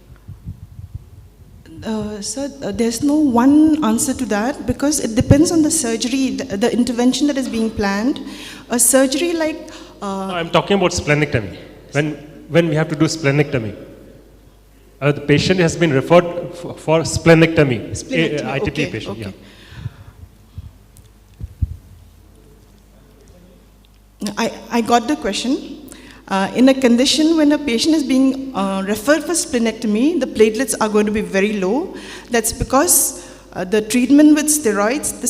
Sir, there's no one answer to that because it depends on the surgery, the intervention that is being planned. A surgery like... I'm talking about splenectomy. When we have to do splenectomy. The patient has been referred for splenectomy. ITP okay, patient, okay. Yeah. I got the question. In a condition when a patient is being referred for splenectomy, the platelets are going to be very low. That's because the treatment with steroids,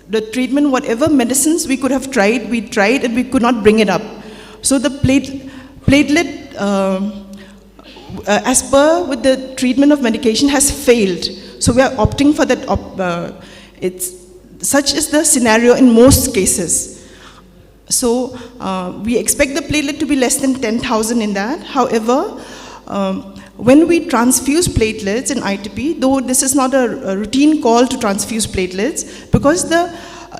the treatment, whatever medicines we could have tried, we tried and we could not bring it up. So the platelet, as per with the treatment of medication, has failed. So we are opting for that, such is the scenario in most cases. So we expect the platelet to be less than 10,000 in that. However, when we transfuse platelets in ITP, though this is not a routine call to transfuse platelets, because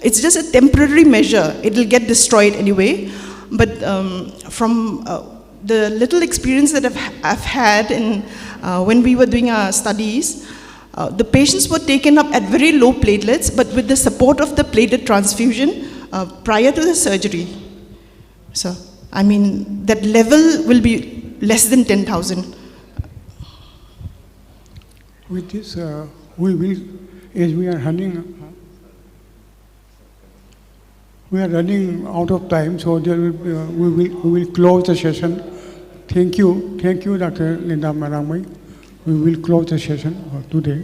it's just a temporary measure, it will get destroyed anyway. But from the little experience that I've had when we were doing our studies, the patients were taken up at very low platelets, but with the support of the platelet transfusion prior to the surgery. So, I mean, that level will be less than 10,000. With this, we will, as we are running out of time, so there will be, we will close the session. Thank you, Dr. Linda Marangmai. We will close the session today.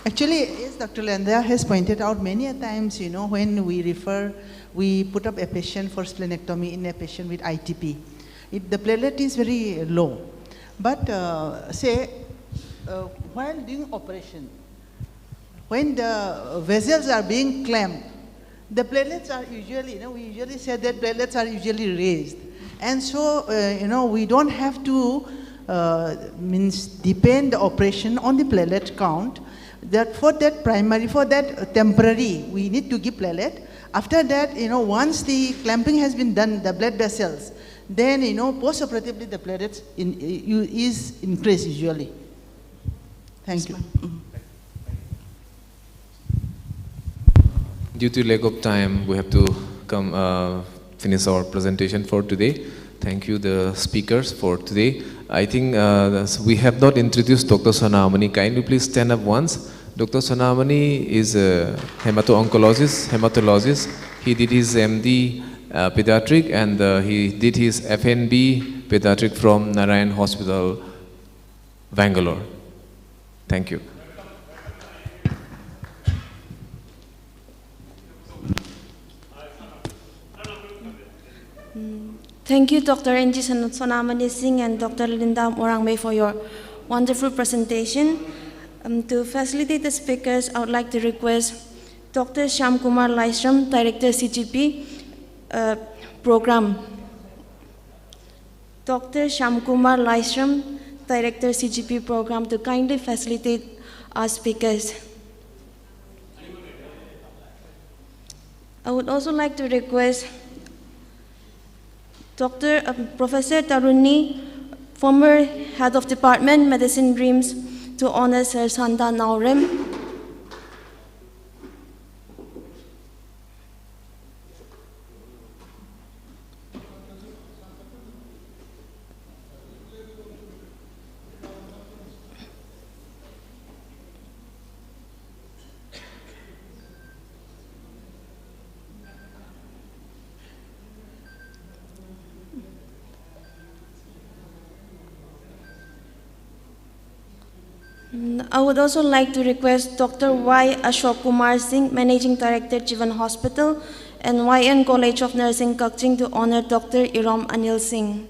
Actually, as Dr. Linda has pointed out many a times, when we put up a patient for splenectomy in a patient with ITP. The platelet is very low. But while doing operation, when the vessels are being clamped, the platelets are usually, we usually say that platelets are usually raised. And so, we don't have to depend the operation on the platelet count. That for that temporary, we need to give platelet. After that, once the clamping has been done, the blood vessels, then, post-operatively the platelets is increased usually. Thank you. Due to lack of time, we have to finish our presentation for today. Thank you, the speakers, for today. I think we have not introduced Dr. Sonamani. Kindly please stand up once. Dr. Sonamani is a hematologist. He did his MD pediatric and he did his FNB pediatric from Narayan Hospital, Bangalore. Thank you. Thank you, Dr. Xxxix Sonamani Singh and Dr. Linda Morangmei for your wonderful presentation. To facilitate the speakers, I would like to request Dr. Shyam Kumar Laishram, Director CGP Program. Dr. Shyam Kumar Laishram, Director CGP Program, to kindly facilitate our speakers. I would also like to request Professor Taruni, former Head of Department, Medicine Dreams, to honor Sir Sanda Naurem. I would also like to request Dr. Y. Ashok Kumar Singh, Managing Director, Jivan Hospital, and YN College of Nursing, Kakching, to honor Dr. Iram Anil Singh.